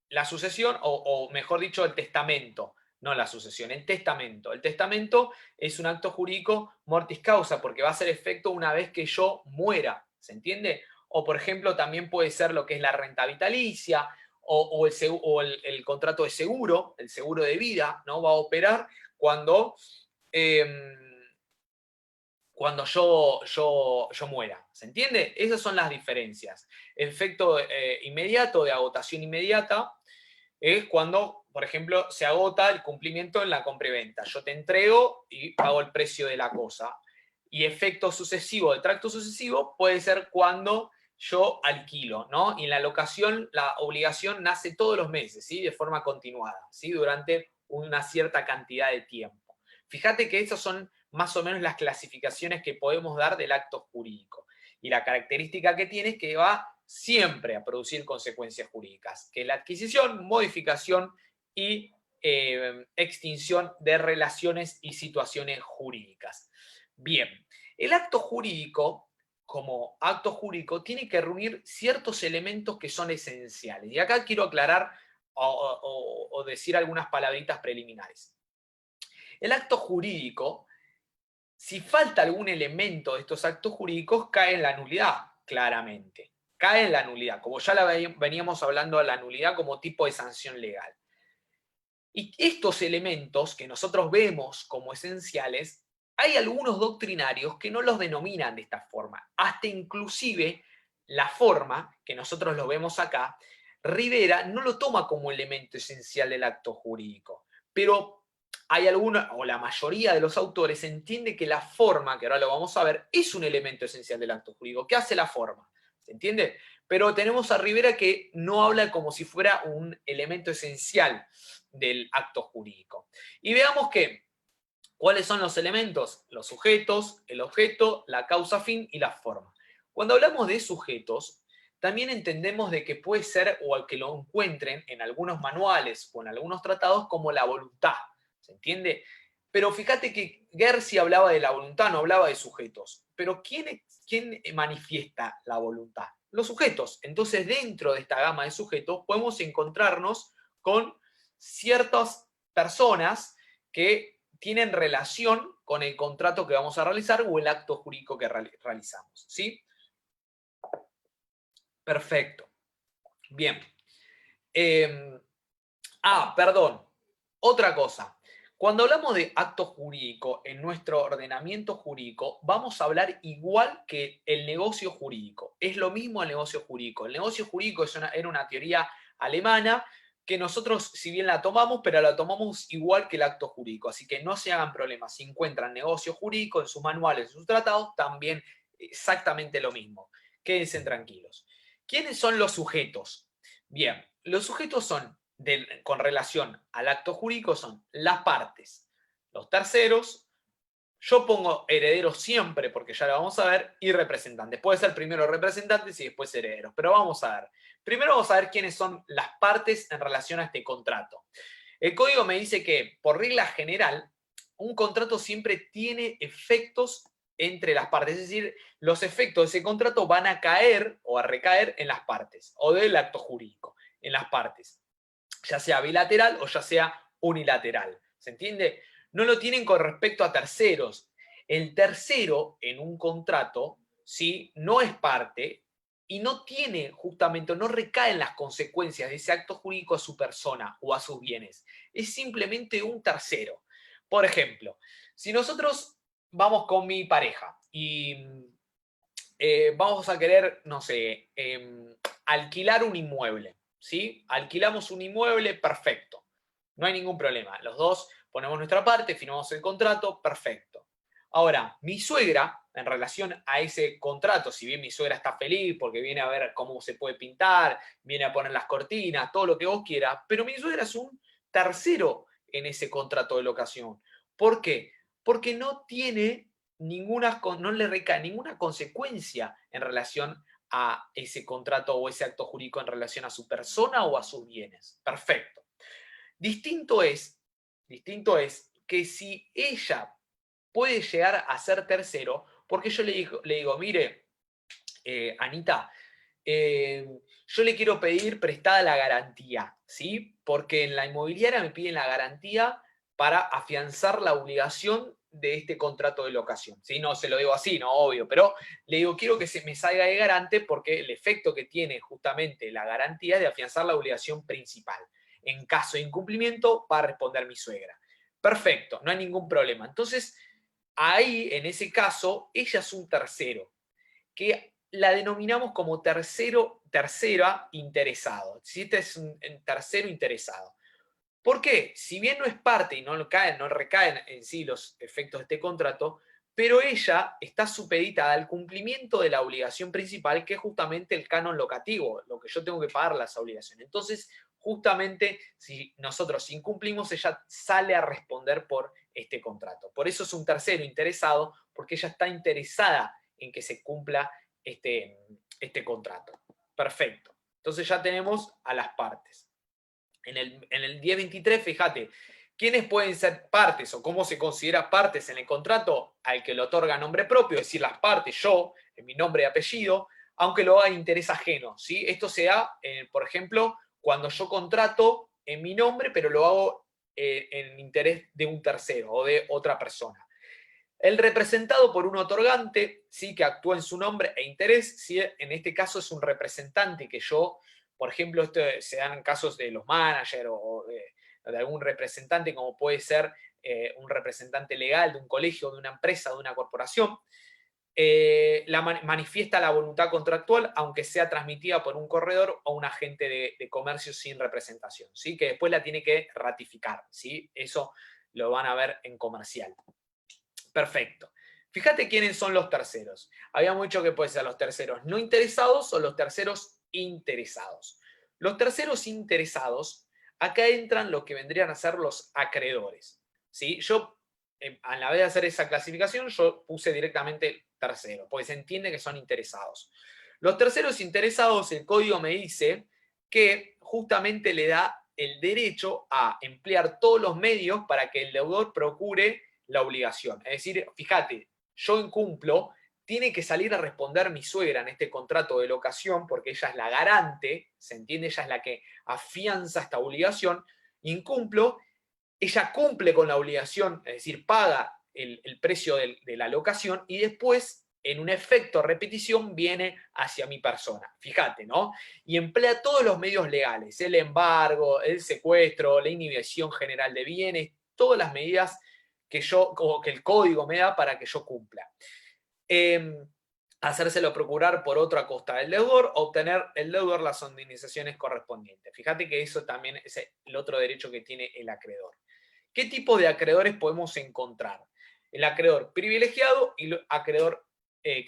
La sucesión, o mejor dicho, el testamento, no la sucesión, el testamento. El testamento es un acto jurídico mortis causa porque va a ser efecto una vez que yo muera, ¿se entiende? O, por ejemplo, también puede ser lo que es la renta vitalicia o el contrato de seguro, el seguro de vida, ¿no? Va a operar cuando, cuando yo muera. ¿Se entiende? Esas son las diferencias. El efecto inmediato, de agotación inmediata, es cuando, por ejemplo, se agota el cumplimiento en la compra y venta. Yo te entrego y pago el precio de la cosa. Y efecto sucesivo, de tracto sucesivo, puede ser cuando yo alquilo, ¿no? Y en la locación, la obligación nace todos los meses, ¿sí? De forma continuada, ¿sí? Durante una cierta cantidad de tiempo. Fíjate que esas son más o menos las clasificaciones que podemos dar del acto jurídico. Y la característica que tiene es que va siempre a producir consecuencias jurídicas, que es la adquisición, modificación y extinción de relaciones y situaciones jurídicas. Bien, el acto jurídico, como acto jurídico, tiene que reunir ciertos elementos que son esenciales. Y acá quiero aclarar o decir algunas palabritas preliminares. El acto jurídico, si falta algún elemento de estos actos jurídicos, cae en la nulidad, claramente. Cae en la nulidad, como ya veníamos hablando de la nulidad como tipo de sanción legal. Y estos elementos que nosotros vemos como esenciales, hay algunos doctrinarios que no los denominan de esta forma. Hasta inclusive la forma, que nosotros lo vemos acá, Rivera no lo toma como elemento esencial del acto jurídico. Pero hay alguna, o la mayoría de los autores entiende que la forma, que ahora lo vamos a ver, es un elemento esencial del acto jurídico. ¿Qué hace la forma? ¿Se entiende? Pero tenemos a Rivera que no habla como si fuera un elemento esencial del acto jurídico. Y veamos que, ¿cuáles son los elementos? Los sujetos, el objeto, la causa fin y la forma. Cuando hablamos de sujetos, también entendemos de que puede ser, o que lo encuentren en algunos manuales o en algunos tratados, como la voluntad. ¿Se entiende? Pero fíjate que Gersi hablaba de la voluntad, no hablaba de sujetos. Pero ¿quién manifiesta la voluntad? Los sujetos. Entonces, dentro de esta gama de sujetos, podemos encontrarnos con ciertas personas que tienen relación con el contrato que vamos a realizar o el acto jurídico que realizamos. ¿Sí? Perfecto. Bien. Perdón. Otra cosa. Cuando hablamos de acto jurídico en nuestro ordenamiento jurídico, vamos a hablar igual que el negocio jurídico. Es lo mismo el negocio jurídico. El negocio jurídico era una teoría alemana que nosotros, si bien la tomamos, pero la tomamos igual que el acto jurídico. Así que no se hagan problemas. Si encuentran negocio jurídico en sus manuales, en sus tratados, también exactamente lo mismo. Quédense tranquilos. ¿Quiénes son los sujetos? Bien, los sujetos son, con relación al acto jurídico, son las partes, los terceros. Yo pongo herederos siempre, porque ya lo vamos a ver, y representantes. Puede ser primero representantes y después herederos, pero vamos a ver. Primero vamos a ver quiénes son las partes en relación a este contrato. El código me dice que, por regla general, un contrato siempre tiene efectos entre las partes, es decir, los efectos de ese contrato van a caer o a recaer en las partes, o del acto jurídico, en las partes, ya sea bilateral o ya sea unilateral. ¿Se entiende? No lo tienen con respecto a terceros. El tercero en un contrato, ¿sí?, no es parte y no tiene justamente, no recaen las consecuencias de ese acto jurídico a su persona o a sus bienes. Es simplemente un tercero. Por ejemplo, si nosotros vamos con mi pareja y vamos a querer, no sé, alquilar un inmueble, ¿sí? Alquilamos un inmueble, perfecto. No hay ningún problema. Los dos ponemos nuestra parte, firmamos el contrato, perfecto. Ahora, mi suegra, en relación a ese contrato, si bien mi suegra está feliz porque viene a ver cómo se puede pintar, viene a poner las cortinas, todo lo que vos quieras, pero mi suegra es un tercero en ese contrato de locación. ¿Por qué? Porque no tiene no le recae ninguna consecuencia en relación a ese contrato o ese acto jurídico en relación a su persona o a sus bienes. Perfecto. Distinto es que si ella puede llegar a ser tercero, porque yo le digo mire, Anita, yo le quiero pedir prestada la garantía, ¿sí? Porque en la inmobiliaria me piden la garantía para afianzar la obligación de este contrato de locación, ¿sí? No se lo digo así, no, obvio, pero le digo, quiero que se me salga de garante porque el efecto que tiene justamente la garantía es de afianzar la obligación principal. En caso de incumplimiento, va a responder mi suegra. Perfecto, no hay ningún problema. Entonces, ahí, en ese caso, ella es un tercero, que la denominamos como tercera interesado. Si este es un tercero interesado. ¿Por qué? Si bien no es parte y no recaen en sí los efectos de este contrato, pero ella está supeditada al cumplimiento de la obligación principal, que es justamente el canon locativo, lo que yo tengo que pagar las obligaciones. Entonces, justamente, si nosotros incumplimos, ella sale a responder por este contrato. Por eso es un tercero interesado, porque ella está interesada en que se cumpla este contrato. Perfecto. Entonces ya tenemos a las partes. En el 1023, fíjate, ¿quiénes pueden ser partes o cómo se considera partes en el contrato? Al que le otorga nombre propio, es decir, las partes, yo, en mi nombre y apellido, aunque lo haga en interés ajeno, ¿sí? Esto se da, por ejemplo, cuando yo contrato en mi nombre, pero lo hago en interés de un tercero o de otra persona. El representado por un otorgante, sí, que actúa en su nombre e interés, sí, en este caso es un representante que yo, por ejemplo, esto se dan en casos de los managers o de algún representante, como puede ser un representante legal de un colegio, de una empresa, de una corporación, manifiesta la voluntad contractual, aunque sea transmitida por un corredor o un agente de comercio sin representación, ¿sí? Que después la tiene que ratificar, ¿sí? Eso lo van a ver en comercial. Perfecto. Fíjate quiénes son los terceros. Habíamos dicho que pueden ser los terceros no interesados o los terceros interesados. Los terceros interesados, acá entran lo que vendrían a ser los acreedores. ¿Sí? Yo, a la vez de hacer esa clasificación, yo puse directamente tercero, porque se entiende que son interesados. Los terceros interesados, el código me dice que justamente le da el derecho a emplear todos los medios para que el deudor procure la obligación. Es decir, fíjate, yo incumplo, tiene que salir a responder mi suegra en este contrato de locación, porque ella es la garante, ¿se entiende? Ella es la que afianza esta obligación. Incumplo, ella cumple con la obligación, es decir, paga el precio de la locación y después, en un efecto repetición, viene hacia mi persona. Fíjate, ¿no? Y emplea todos los medios legales, el embargo, el secuestro, la inhibición general de bienes, todas las medidas que el código me da para que yo cumpla. Hacérselo procurar por otra a costa del deudor, obtener el deudor las indemnizaciones correspondientes. Fíjate que eso también es el otro derecho que tiene el acreedor. ¿Qué tipo de acreedores podemos encontrar? El acreedor privilegiado y el acreedor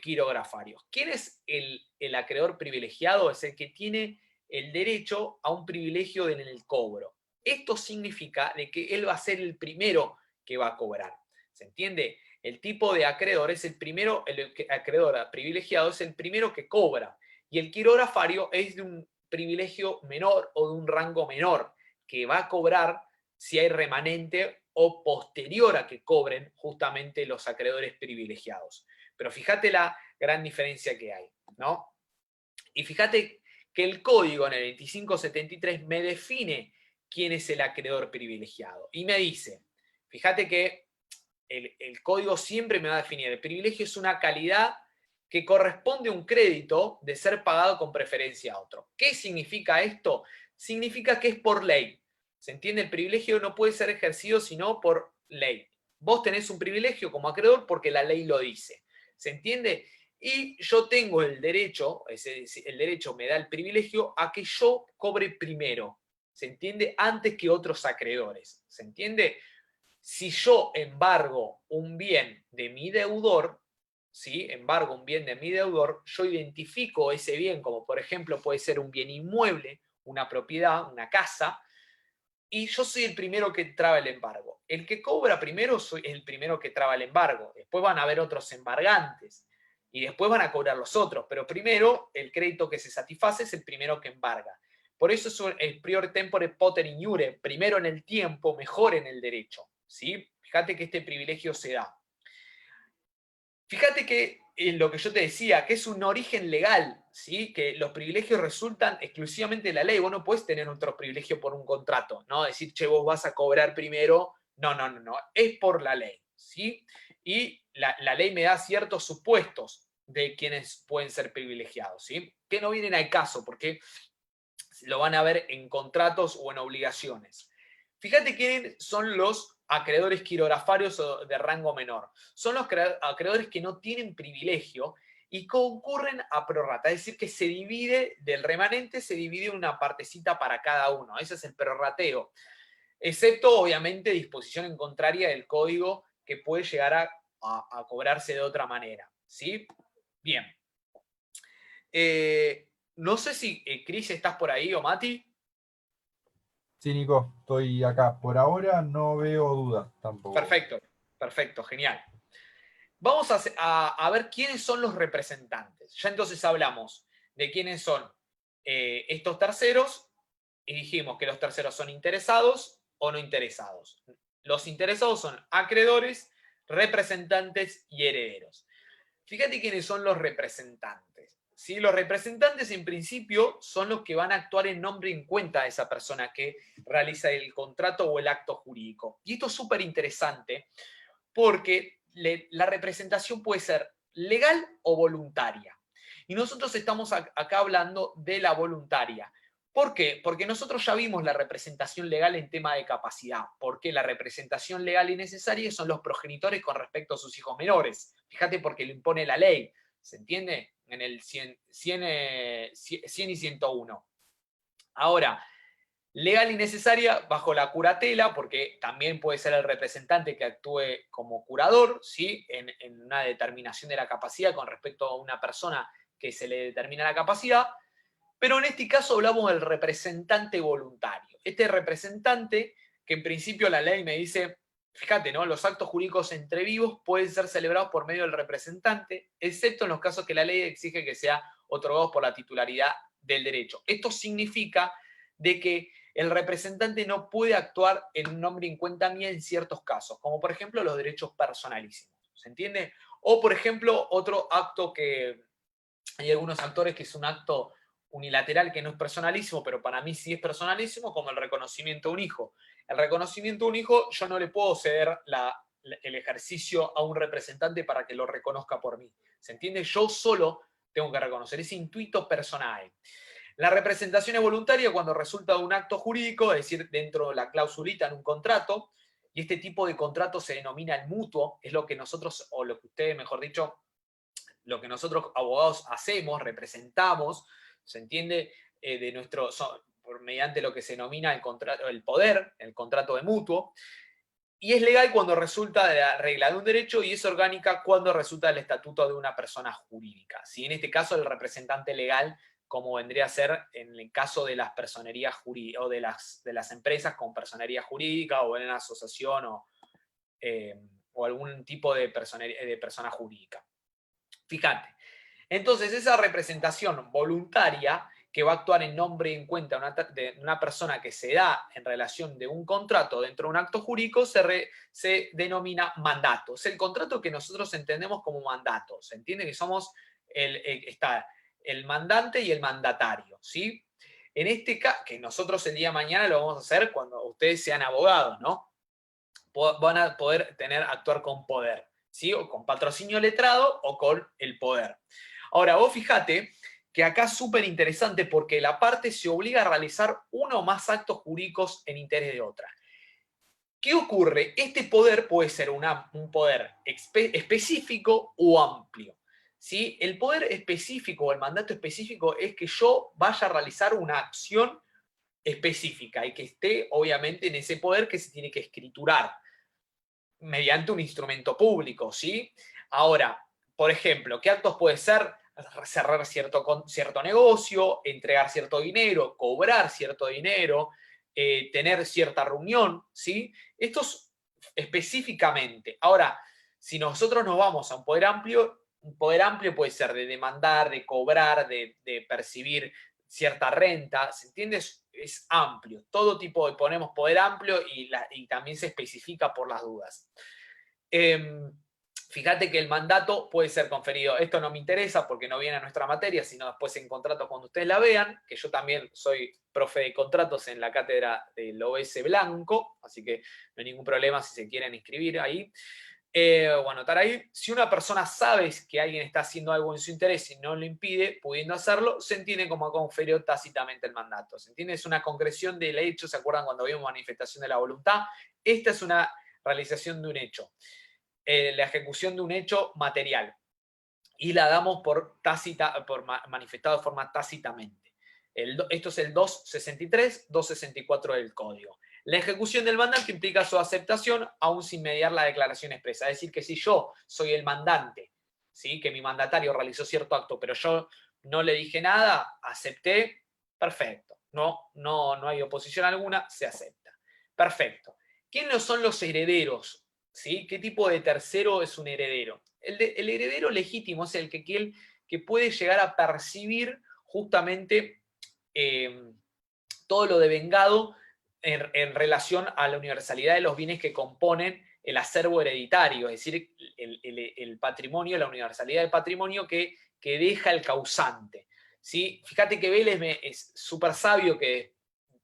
quirografario. ¿Quién es el acreedor privilegiado? Es el que tiene el derecho a un privilegio en el cobro. Esto significa de que él va a ser el primero que va a cobrar. ¿Se entiende? El tipo de acreedor es el primero, el acreedor privilegiado es el primero que cobra. Y el quirografario es de un privilegio menor o de un rango menor, que va a cobrar si hay remanente o posterior a que cobren justamente los acreedores privilegiados. Pero fíjate la gran diferencia que hay, ¿no? Y fíjate que el código en el 2573 me define quién es el acreedor privilegiado. Y me dice, fíjate que el código siempre me va a definir, el privilegio es una calidad que corresponde a un crédito de ser pagado con preferencia a otro. ¿Qué significa esto? Significa que es por ley. ¿Se entiende? El privilegio no puede ser ejercido sino por ley. Vos tenés un privilegio como acreedor porque la ley lo dice. ¿Se entiende? Y yo tengo el derecho, el derecho me da el privilegio a que yo cobre primero. ¿Se entiende? Antes que otros acreedores. ¿Se entiende? Si yo embargo un bien de mi deudor, ¿sí? Embargo un bien de mi deudor, yo identifico ese bien como, por ejemplo, puede ser un bien inmueble, una propiedad, una casa, y yo soy el primero que traba el embargo. El que cobra primero soy el primero que traba el embargo. Después van a haber otros embargantes y después van a cobrar los otros, pero primero el crédito que se satisface es el primero que embarga. Por eso es el prior tempore poter iure, primero en el tiempo, mejor en el derecho. ¿Sí? Fíjate que este privilegio se da. Fíjate que lo que yo te decía, que es un origen legal, ¿sí? Que los privilegios resultan exclusivamente de la ley. Vos no puedes tener otro privilegio por un contrato, ¿no? Decir, che, vos vas a cobrar primero. No, no, no, no. Es por la ley, ¿sí? Y la ley me da ciertos supuestos de quienes pueden ser privilegiados, ¿sí? Que no vienen al caso, porque lo van a ver en contratos o en obligaciones. Fíjate quiénes son los acreedores quirografarios o de rango menor. Son los acreedores que no tienen privilegio y concurren a prorrata, es decir, que se divide del remanente, se divide una partecita para cada uno. Ese es el prorrateo. Excepto, obviamente, disposición en contraria del código que puede llegar a cobrarse de otra manera. ¿Sí? Bien. No sé si, Cris, ¿estás por ahí o Mati? Sí, Nico, estoy acá. Por ahora no veo dudas tampoco. Perfecto, perfecto, genial. Vamos a ver quiénes son los representantes. Ya entonces hablamos de quiénes son estos terceros y dijimos que los terceros son interesados o no interesados. Los interesados son acreedores, representantes y herederos. Fíjate quiénes son los representantes. ¿Sí? Los representantes en principio son los que van a actuar en nombre y en cuenta de esa persona que realiza el contrato o el acto jurídico. Y esto es súper interesante porque la representación puede ser legal o voluntaria. Y nosotros estamos acá hablando de la voluntaria. ¿Por qué? Porque nosotros ya vimos la representación legal en tema de capacidad. Porque la representación legal y necesaria son los progenitores con respecto a sus hijos menores. Fíjate, porque lo impone la ley. ¿Se entiende? En el 100 y 101. Ahora, legal y necesaria bajo la curatela, porque también puede ser el representante que actúe como curador, ¿sí? En una determinación de la capacidad con respecto a una persona que se le determina la capacidad, pero en este caso hablamos del representante voluntario. Este representante, que en principio la ley me dice, fíjate, ¿no? Los actos jurídicos entre vivos pueden ser celebrados por medio del representante, excepto en los casos que la ley exige que sea otorgados por la titularidad del derecho. Esto significa de que el representante no puede actuar en nombre y en cuenta mía en ciertos casos, como por ejemplo los derechos personalísimos. ¿Se entiende? O por ejemplo, otro acto que hay algunos actores que es un acto unilateral que no es personalísimo, pero para mí sí es personalísimo, como el reconocimiento de un hijo. El reconocimiento de un hijo, yo no le puedo ceder el ejercicio a un representante para que lo reconozca por mí. ¿Se entiende? Yo solo tengo que reconocer ese intuito personal. La representación es voluntaria cuando resulta de un acto jurídico, es decir, dentro de la clausulita en un contrato, y este tipo de contrato se denomina el mutuo, es lo que nosotros, o lo que ustedes, mejor dicho, lo que nosotros abogados hacemos, representamos, ¿se entiende? De nuestro, mediante lo que se denomina el contrato, el poder, el contrato de mutuo, y es legal cuando resulta de la regla de un derecho y es orgánica cuando resulta del estatuto de una persona jurídica. ¿Sí? En este caso, el representante legal, como vendría a ser en el caso de las personerías jurídicas o de las empresas con personería jurídica o en una asociación o algún tipo de persona jurídica. Fíjate. Entonces, esa representación voluntaria que va a actuar en nombre y en cuenta de una persona que se da en relación de un contrato dentro de un acto jurídico se denomina mandato. Es el contrato que nosotros entendemos como mandato. Se entiende que somos está el mandante y el mandatario, ¿sí? En este caso, que nosotros el día de mañana lo vamos a hacer cuando ustedes sean abogados, ¿no? Van a poder actuar con poder, ¿sí? O con patrocinio letrado o con el poder. Ahora, vos fíjate que acá es súper interesante porque la parte se obliga a realizar uno o más actos jurídicos en interés de otra. ¿Qué ocurre? Este poder puede ser un poder específico o amplio. ¿Sí? El poder específico o el mandato específico es que yo vaya a realizar una acción específica y que esté obviamente en ese poder que se tiene que escriturar. mediante un instrumento público, ¿sí? Ahora, por ejemplo, ¿qué actos puede ser? Cerrar cierto negocio, entregar cierto dinero, cobrar cierto dinero, tener cierta reunión, ¿sí? Esto es específicamente. Ahora, si nosotros nos vamos a un poder amplio puede ser de demandar, de cobrar, de percibir cierta renta, ¿se entiende? Es amplio. Todo tipo de ponemos poder amplio y también se especifica por las dudas. Fíjate que el mandato puede ser conferido. Esto no me interesa porque no viene a nuestra materia, sino después en contratos cuando ustedes la vean, que yo también soy profe de contratos en la cátedra del OS Blanco, así que no hay ningún problema si se quieren inscribir ahí. Bueno, estar ahí. Si una persona sabe que alguien está haciendo algo en su interés y no lo impide, pudiendo hacerlo, se entiende como conferido tácitamente el mandato. ¿Se entiende? Es una concreción del hecho. ¿Se acuerdan cuando vimos manifestación de la voluntad? Esta es una realización de un hecho. La ejecución de un hecho material. Y la damos por manifestado de forma tácitamente. Esto es el 263, 264 del Código. La ejecución del mandato implica su aceptación aún sin mediar la declaración expresa. Es decir, que si yo soy el mandante, ¿sí? Que mi mandatario realizó cierto acto, pero yo no le dije nada, acepté, perfecto. No hay oposición alguna, se acepta. Perfecto. ¿Quiénes son los herederos? ¿Sí? ¿Qué tipo de tercero es un heredero? El heredero legítimo es el que puede llegar a percibir justamente todo lo devengado en relación a la universalidad de los bienes que componen el acervo hereditario, es decir, el patrimonio, la universalidad del patrimonio que deja el causante. ¿Sí? Fíjate que Vélez es súper sabio, que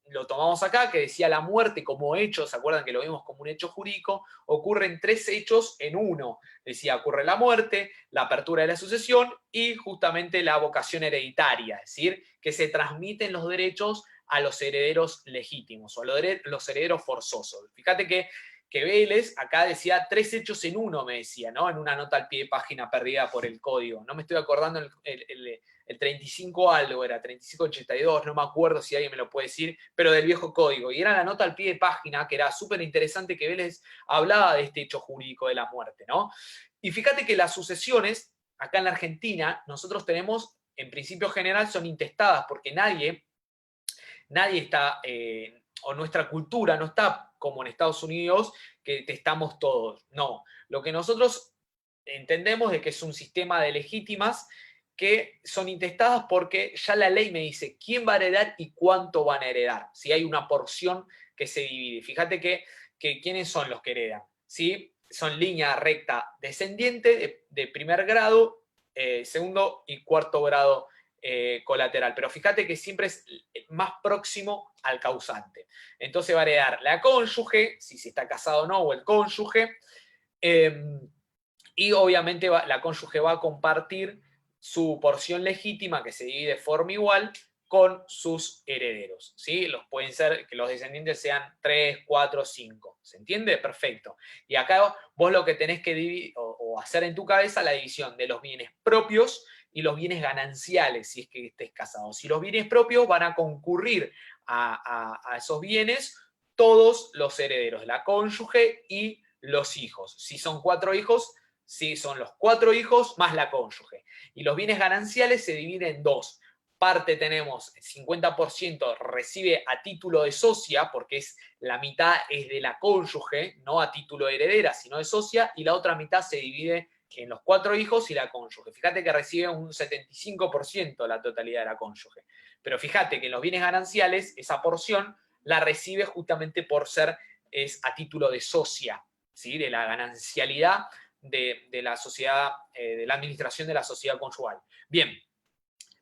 lo tomamos acá, que decía la muerte como hecho, ¿se acuerdan que lo vimos como un hecho jurídico? Ocurren 3 hechos en uno. Decía, ocurre la muerte, la apertura de la sucesión y justamente la vocación hereditaria, es decir, que se transmiten los derechos a los herederos legítimos o a los herederos forzosos. Fíjate que Vélez acá decía 3 hechos en uno, me decía, ¿no? En una nota al pie de página perdida por el código. No me estoy acordando el 35 algo, era 3582, no me acuerdo si alguien me lo puede decir, pero del viejo código. Y era la nota al pie de página, que era súper interesante, que Vélez hablaba de este hecho jurídico de la muerte, ¿no? Y fíjate que las sucesiones, acá en la Argentina, nosotros tenemos, en principio general, son intestadas, porque nadie está, o nuestra cultura no está como en Estados Unidos, que testamos todos. No, lo que nosotros entendemos es que es un sistema de legítimas que son intestadas porque ya la ley me dice quién va a heredar y cuánto van a heredar. Si hay una porción que se divide. Fíjate que quiénes son los que heredan. ¿Sí? Son línea recta descendiente de primer grado, segundo y cuarto grado colateral. Pero fíjate que siempre es más próximo al causante. Entonces va a heredar la cónyuge, si se está casado o no, o el cónyuge. Y obviamente la cónyuge va a compartir su porción legítima, que se divide de forma igual, con sus herederos. ¿Sí? Pueden ser que los descendientes sean 3, 4, 5. ¿Se entiende? Perfecto. Y acá vos lo que tenés que dividir o hacer en tu cabeza la división de los bienes propios y los bienes gananciales, si es que estés casado. Si los bienes propios van a concurrir a esos bienes todos los herederos, la cónyuge y los hijos. Si son 4 hijos, sí, son los 4 hijos más la cónyuge. Y los bienes gananciales se dividen en 2. Parte tenemos, el 50% recibe a título de socia, porque la mitad es de la cónyuge, no a título de heredera, sino de socia, y la otra mitad se divide en los 4 hijos y la cónyuge. Fíjate que recibe un 75% la totalidad de la cónyuge. Pero fíjate que en los bienes gananciales, esa porción la recibe justamente por ser a título de socia, ¿sí? De la ganancialidad de la sociedad, de la administración de la sociedad conyugal. Bien,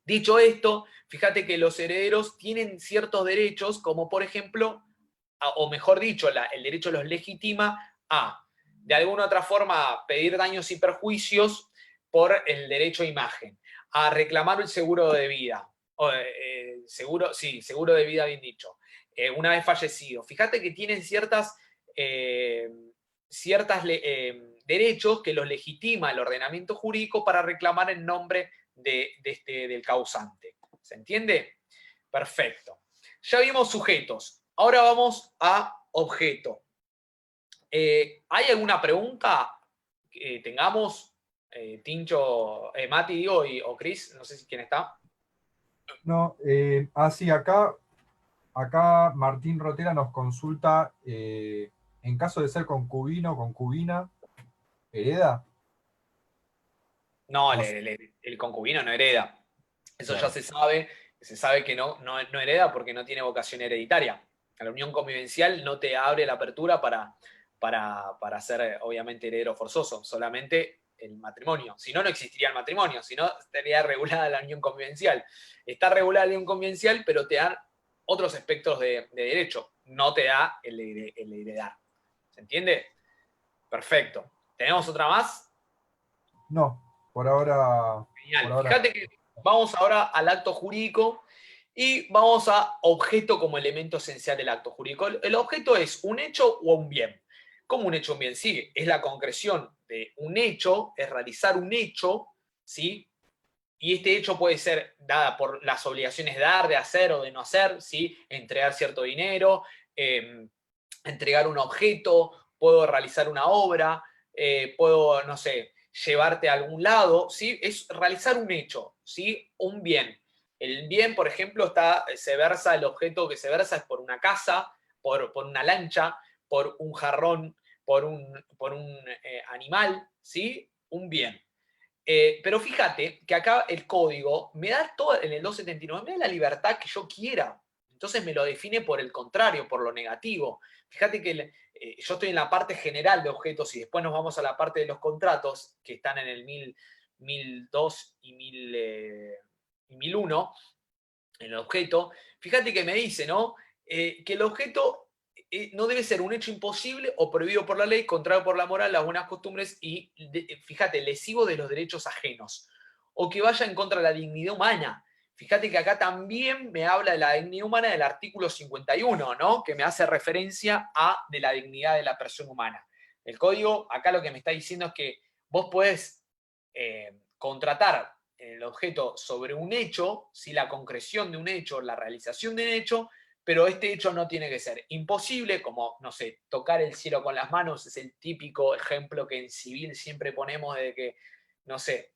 dicho esto, fíjate que los herederos tienen ciertos derechos, como por ejemplo, o mejor dicho, el derecho los legitima a, de alguna u otra forma, pedir daños y perjuicios por el derecho a imagen, a reclamar el seguro de vida, seguro de vida, bien dicho, una vez fallecido. Fíjate que tienen ciertas derechos que los legitima el ordenamiento jurídico para reclamar en nombre del causante. ¿Se entiende? Perfecto. Ya vimos sujetos. Ahora vamos a objeto. ¿Hay alguna pregunta que tengamos? Tincho, Mati, digo, o Cris, no sé si quién está. No, sí, acá Martín Rotera nos consulta, en caso de ser concubino o concubina, ¿hereda? No, O el concubino no hereda. Eso ya claro, se sabe que no hereda porque no tiene vocación hereditaria. La unión convivencial no te abre la apertura para ser, obviamente, heredero forzoso, solamente el matrimonio. Si no, no existiría el matrimonio, si no, estaría regulada la unión convivencial. Está regulada la unión convivencial, pero te da otros aspectos de derecho, no te da el heredar. ¿Se entiende? Perfecto. ¿Tenemos otra más? no, por ahora, Genial. Fíjate que vamos ahora al acto jurídico y vamos a objeto como elemento esencial del acto jurídico. El objeto es un hecho o un bien. ¿Cómo un hecho o un bien? Sí, es la concreción de un hecho, es realizar un hecho, ¿sí? Y este hecho puede ser dada por las obligaciones de dar, de hacer o de no hacer, ¿sí? Entregar cierto dinero, entregar un objeto, puedo realizar una obra, puedo, no sé, llevarte a algún lado, ¿sí? Es realizar un hecho, ¿sí? Un bien. El bien, por ejemplo, se versa, el objeto que se versa es por una casa, por una lancha, por un jarrón, por un animal, ¿sí? Un bien. Pero fíjate que acá el código me da todo, en el 279, me da la libertad que yo quiera. Entonces me lo define por el contrario, por lo negativo. Fíjate que yo estoy en la parte general de objetos y después nos vamos a la parte de los contratos, que están en el 1002 y 1001, en el objeto. Fíjate que me dice, ¿no? Que el objeto no debe ser un hecho imposible o prohibido por la ley, contrario por la moral, las buenas costumbres y, fíjate, lesivo de los derechos ajenos, o que vaya en contra de la dignidad humana. Fíjate que acá también me habla de la dignidad humana del artículo 51, ¿no? Que me hace referencia a de la dignidad de la persona humana. El código, acá lo que me está diciendo es que vos podés contratar el objeto sobre un hecho, si la concreción de un hecho, la realización de un hecho, pero este hecho no tiene que ser imposible, como, no sé, tocar el cielo con las manos, es el típico ejemplo que en civil siempre ponemos de que, no sé,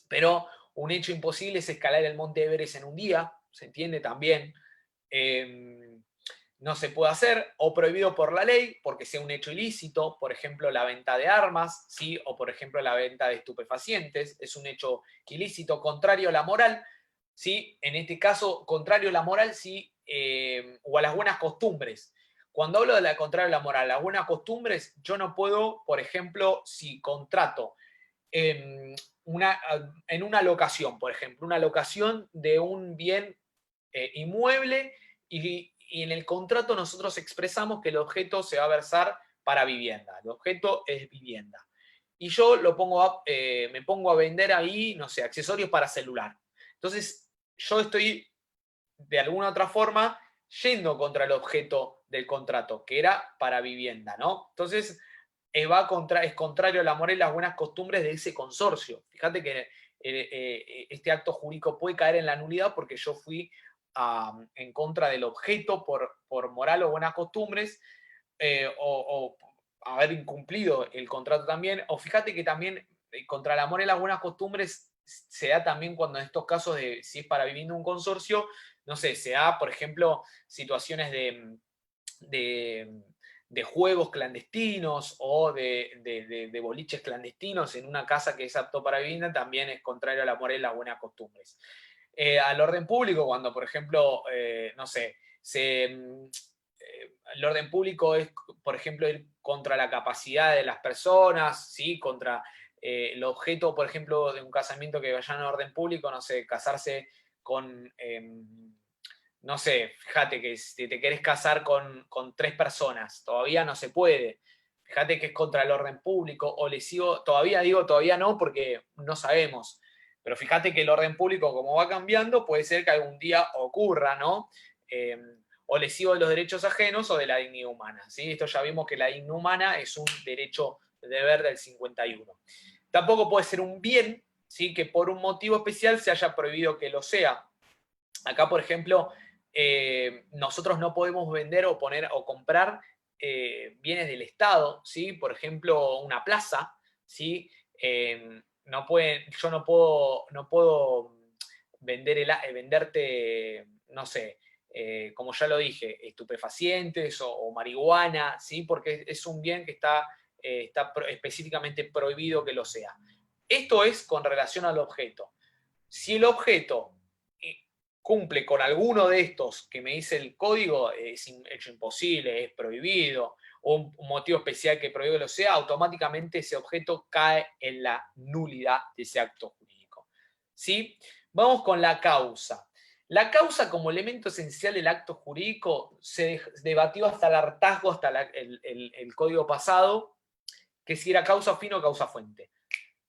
pero un hecho imposible es escalar el monte Everest en un día, se entiende también. No se puede hacer, o prohibido por la ley, porque sea un hecho ilícito, por ejemplo, la venta de armas, ¿sí? O por ejemplo, la venta de estupefacientes, es un hecho ilícito, contrario a la moral, ¿sí? En este caso, contrario a la moral, sí, o a las buenas costumbres. Cuando hablo de la contrario a la moral, las buenas costumbres, yo no puedo, por ejemplo, si contrato una, en una locación, por ejemplo, una locación de un bien inmueble y en el contrato nosotros expresamos que el objeto se va a versar para vivienda. El objeto es vivienda. Y yo me pongo a vender ahí, no sé, accesorios para celular. Entonces, yo estoy de alguna otra forma yendo contra el objeto del contrato, que era para vivienda, ¿no? Entonces, es contrario a la moral y las buenas costumbres de ese consorcio. Fíjate que este acto jurídico puede caer en la nulidad porque yo fui en contra del objeto por moral o buenas costumbres, o haber incumplido el contrato también, o fíjate que también contra la moral y las buenas costumbres se da también cuando en estos casos de si es para vivienda un consorcio, no sé, se da, por ejemplo, situaciones de, de juegos clandestinos o de boliches clandestinos en una casa que es apto para vivienda, también es contrario a la moral y las buenas costumbres. Al orden público, cuando, por ejemplo, no sé, el orden público es, por ejemplo, ir contra la capacidad de las personas, ¿sí? Contra el objeto, por ejemplo, de un casamiento que vaya en orden público, no sé, casarse con, no sé, fíjate que si te querés casar con 3 personas, todavía no se puede. Fíjate que es contra el orden público o lesivo, todavía digo todavía no porque no sabemos, pero fíjate que el orden público como va cambiando puede ser que algún día ocurra, ¿no? O lesivo de los derechos ajenos o de la dignidad humana, ¿sí? Esto ya vimos que la dignidad humana es un derecho de deber del 51. Tampoco puede ser un bien, ¿sí? Que por un motivo especial se haya prohibido que lo sea. Acá, por ejemplo, nosotros no podemos vender o poner o comprar bienes del Estado, ¿sí? Por ejemplo, una plaza, ¿sí? Yo no puedo venderte, no sé, como ya lo dije, estupefacientes o marihuana, ¿sí? Porque es un bien que está específicamente prohibido que lo sea. Esto es con relación al objeto. Si el objeto cumple con alguno de estos que me dice el código, es hecho imposible, es prohibido, o un motivo especial que prohíbe que lo sea, automáticamente ese objeto cae en la nulidad de ese acto jurídico. ¿Sí? Vamos con la causa. La causa como elemento esencial del acto jurídico se debatió hasta el hartazgo, hasta el código pasado, que si era causa fin o causa fuente.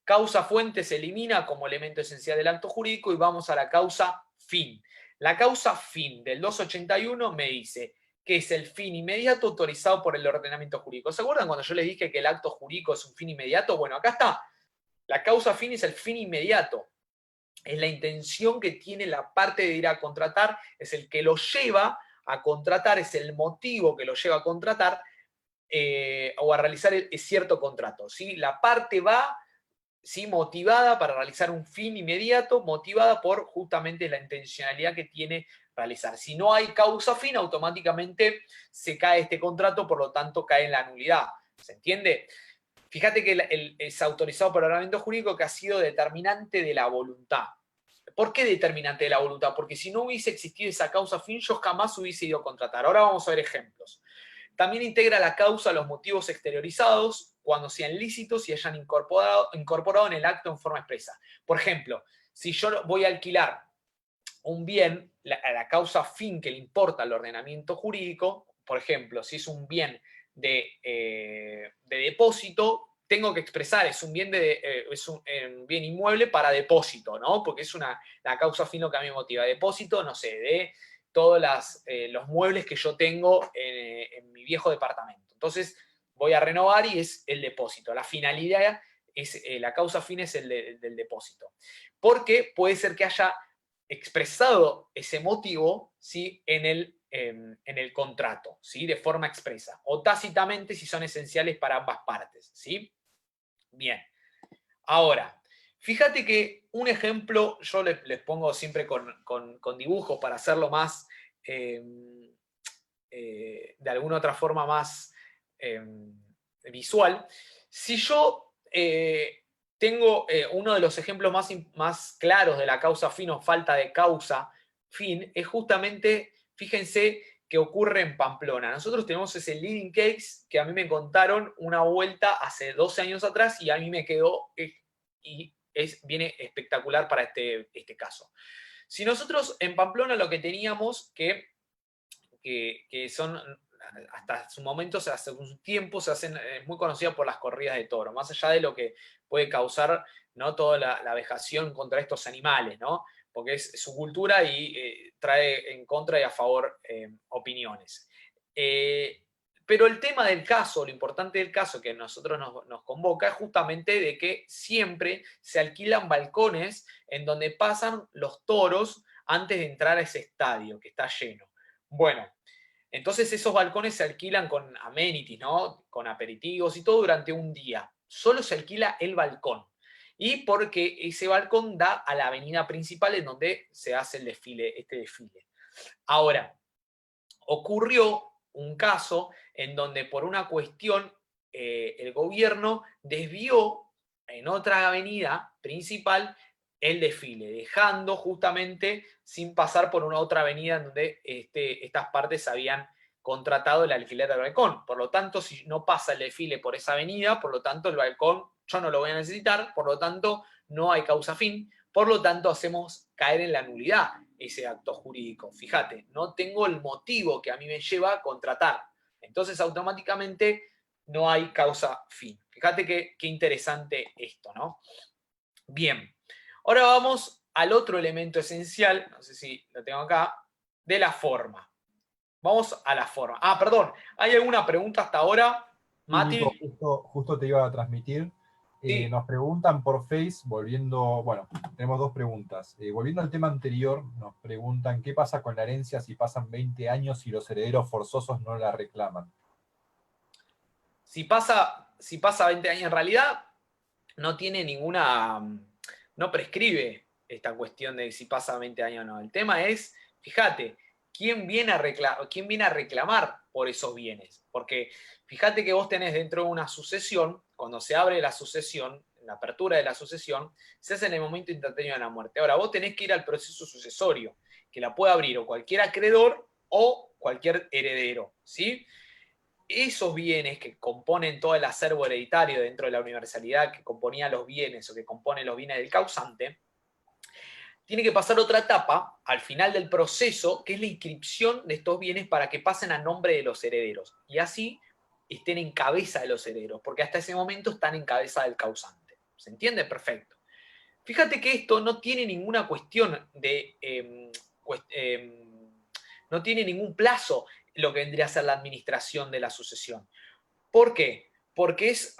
Causa fuente se elimina como elemento esencial del acto jurídico y vamos a la causa fin. La causa fin del 281 me dice que es el fin inmediato autorizado por el ordenamiento jurídico. ¿Se acuerdan cuando yo les dije que el acto jurídico es un fin inmediato? Bueno, acá está. La causa fin es el fin inmediato. Es la intención que tiene la parte de ir a contratar, es el que lo lleva a contratar, es el motivo que lo lleva a contratar o a realizar cierto contrato. ¿Sí? La parte va, ¿sí?, motivada para realizar un fin inmediato, motivada por justamente la intencionalidad que tiene realizar. Si no hay causa fin, automáticamente se cae este contrato, por lo tanto cae en la nulidad. ¿Se entiende? Fíjate que es autorizado por el ordenamiento jurídico que ha sido determinante de la voluntad. ¿Por qué determinante de la voluntad? Porque si no hubiese existido esa causa fin, yo jamás hubiese ido a contratar. Ahora vamos a ver ejemplos. También integra la causa los motivos exteriorizados cuando sean lícitos y hayan incorporado en el acto en forma expresa. Por ejemplo, si yo voy a alquilar un bien, la causa fin que le importa al ordenamiento jurídico, por ejemplo, si es un bien de depósito, tengo que expresar, es un bien, un bien inmueble para depósito, ¿no? Porque es la causa fin lo que a mí me motiva. Depósito, no sé, de todos los muebles que yo tengo en mi viejo departamento. Entonces voy a renovar y es el depósito. La finalidad es, la causa fin es del depósito. Porque puede ser que haya expresado ese motivo, ¿sí?, en el contrato, ¿sí?, de forma expresa, o tácitamente si son esenciales para ambas partes, ¿sí? Bien. Ahora, fíjate que un ejemplo, yo les pongo siempre con dibujos para hacerlo más, de alguna otra forma más visual. Si yo tengo uno de los ejemplos más claros de la causa fin o falta de causa fin, es justamente, fíjense, que ocurre en Pamplona. Nosotros tenemos ese leading case que a mí me contaron una vuelta hace 12 años atrás y a mí me quedó y viene espectacular para este caso. Si nosotros en Pamplona lo que teníamos que son, hasta su momento, hace un tiempo, se hacen muy conocidas por las corridas de toro, más allá de lo que puede causar, ¿no?, toda la vejación contra estos animales, ¿no?, porque es su cultura y trae en contra y a favor opiniones. Pero el tema del caso, lo importante del caso que a nosotros nos convoca es justamente de que siempre se alquilan balcones en donde pasan los toros antes de entrar a ese estadio que está lleno. Bueno, entonces esos balcones se alquilan con amenities, ¿no?, con aperitivos y todo durante un día. Solo se alquila el balcón. Y porque ese balcón da a la avenida principal en donde se hace este desfile. Ahora, ocurrió un caso en donde por una cuestión el gobierno desvió en otra avenida principal el desfile, dejando justamente sin pasar por una otra avenida en donde estas partes habían contratado el alquiler del balcón. Por lo tanto, si no pasa el desfile por esa avenida, por lo tanto el balcón yo no lo voy a necesitar, por lo tanto no hay causa fin, por lo tanto hacemos caer en la nulidad ese acto jurídico. Fíjate, no tengo el motivo que a mí me lleva a contratar. Entonces automáticamente no hay causa fin. Fíjate qué interesante esto, ¿no? Bien, ahora vamos al otro elemento esencial, no sé si lo tengo acá, de la forma. Vamos a la forma. Ah, perdón, ¿hay alguna pregunta hasta ahora, Mati? Sí, Nico, justo te iba a transmitir. Sí. Nos preguntan por Face, bueno, tenemos dos preguntas. Volviendo al tema anterior, nos preguntan qué pasa con la herencia si pasan 20 años y los herederos forzosos no la reclaman. Si pasa 20 años, en realidad no tiene ninguna, no prescribe esta cuestión de si pasa 20 años o no. El tema es, fíjate, ¿quién viene a reclamar por esos bienes? Porque fíjate que vos tenés dentro de una sucesión, cuando se abre la sucesión, la apertura de la sucesión, se hace en el momento instantáneo de la muerte. Ahora, vos tenés que ir al proceso sucesorio, que la puede abrir o cualquier acreedor o cualquier heredero, ¿sí? Esos bienes que componen todo el acervo hereditario dentro de la universalidad, que componía los bienes o que compone los bienes del causante, tiene que pasar otra etapa al final del proceso, que es la inscripción de estos bienes para que pasen a nombre de los herederos. Y así estén en cabeza de los herederos, porque hasta ese momento están en cabeza del causante. ¿Se entiende? Perfecto. Fíjate que esto no tiene ninguna cuestión de... no tiene ningún plazo lo que vendría a ser la administración de la sucesión. ¿Por qué? Porque es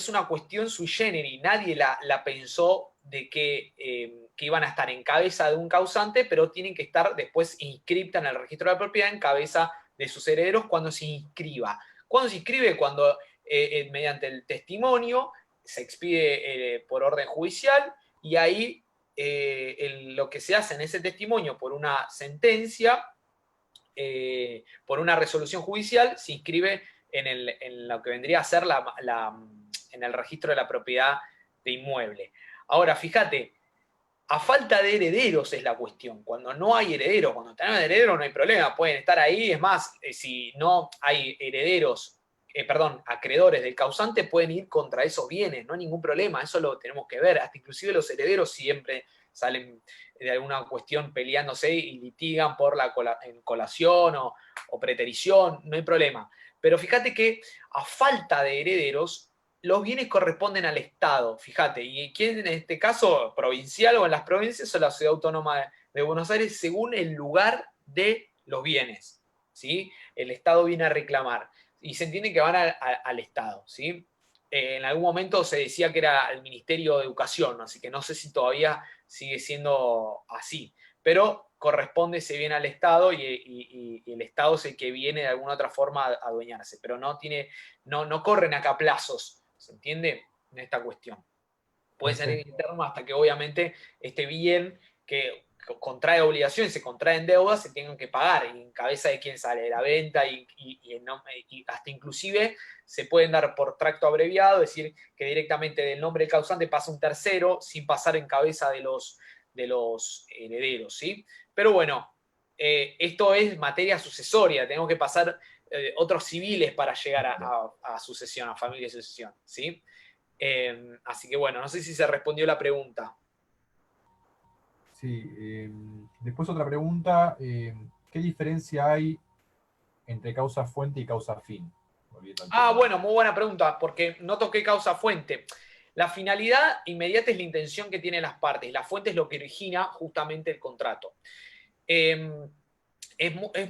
una cuestión sui generis. Nadie la pensó de que iban a estar en cabeza de un causante, pero tienen que estar después inscripta en el registro de la propiedad en cabeza de sus herederos cuando se inscriba. ¿Cuándo se inscribe? Cuando mediante el testimonio se expide por orden judicial y ahí lo que se hace en ese testimonio por una sentencia, por una resolución judicial, se inscribe en lo que vendría a ser en el registro de la propiedad de inmueble. Ahora, fíjate, a falta de herederos es la cuestión. Cuando no hay herederos, cuando tenemos herederos no hay problema, pueden estar ahí. Es más, si no hay herederos, acreedores del causante, pueden ir contra esos bienes, no hay ningún problema, eso lo tenemos que ver. Hasta inclusive los herederos siempre salen de alguna cuestión peleándose y litigan por la colación o preterición, no hay problema. Pero fíjate que a falta de herederos, los bienes corresponden al Estado, fíjate, y quién en este caso, provincial o en las provincias o la Ciudad Autónoma de Buenos Aires, según el lugar de los bienes, ¿sí? El Estado viene a reclamar, y se entiende que van al Estado, ¿sí? En algún momento se decía que era el Ministerio de Educación, así que no sé si todavía sigue siendo así, pero corresponde, se viene al Estado y el Estado es el que viene de alguna otra forma a adueñarse, pero no corren acá plazos, ¿se entiende? En esta cuestión. Puede ser en interno hasta que obviamente este bien que contrae obligaciones, se contraen deudas, se tengan que pagar, y en cabeza de quién sale, de la venta, y hasta inclusive se pueden dar por tracto abreviado, es decir, que directamente del nombre del causante pasa un tercero sin pasar en cabeza de los herederos, ¿sí? Pero bueno, esto es materia sucesoria, tenemos que pasar otros civiles para llegar a sucesión, a familia de sucesión, ¿sí? Así que bueno, no sé si se respondió la pregunta. Sí, después otra pregunta, ¿qué diferencia hay entre causa fuente y causa fin? Bueno, muy buena pregunta, porque no toqué causa fuente. La finalidad inmediata es la intención que tienen las partes, la fuente es lo que origina justamente el contrato. Es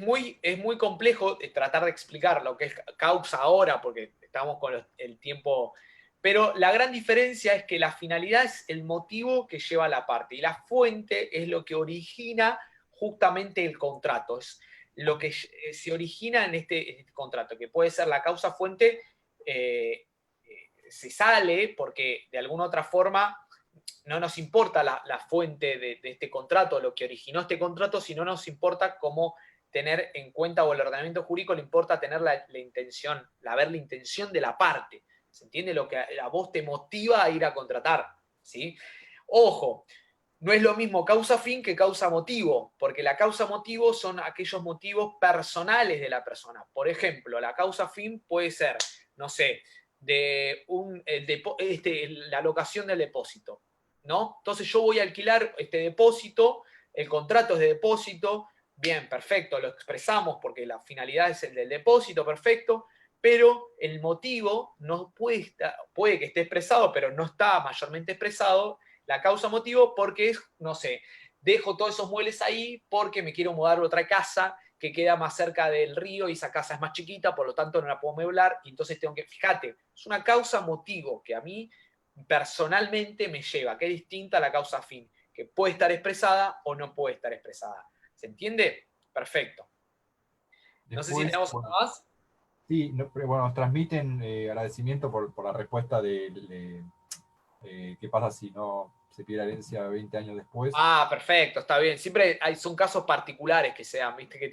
muy complejo tratar de explicar lo que es causa ahora, porque estamos con el tiempo, pero la gran diferencia es que la finalidad es el motivo que lleva a la parte, y la fuente es lo que origina justamente el contrato, es lo que se origina en este contrato, que puede ser la causa fuente, se sale porque de alguna otra forma no nos importa la fuente de este contrato, lo que originó este contrato, sino nos importa cómo tener en cuenta, o el ordenamiento jurídico le importa tener la intención, ver la intención de la parte. ¿Se entiende? Lo que a vos te motiva a ir a contratar, ¿sí? Ojo, no es lo mismo causa fin que causa motivo, porque la causa motivo son aquellos motivos personales de la persona. Por ejemplo, la causa fin puede ser, no sé, la locación del depósito, ¿no? Entonces yo voy a alquilar este depósito, el contrato es de depósito, bien, perfecto, lo expresamos porque la finalidad es el del depósito, perfecto, pero el motivo no puede que esté expresado, pero no está mayormente expresado, la causa motivo, porque es, no sé, dejo todos esos muebles ahí porque me quiero mudar a otra casa que queda más cerca del río y esa casa es más chiquita, por lo tanto no la puedo meublar, y entonces tengo que, fíjate, es una causa motivo que a mí personalmente me lleva, que es distinta a la causa fin, que puede estar expresada o no puede estar expresada. ¿Se entiende? Perfecto. No sé si Después, tenemos bueno, más. Sí, pero bueno, nos transmiten agradecimiento por la respuesta qué pasa si no se pide la herencia 20 años después. Ah, perfecto, está bien. Siempre son casos particulares que sean, ¿viste? Que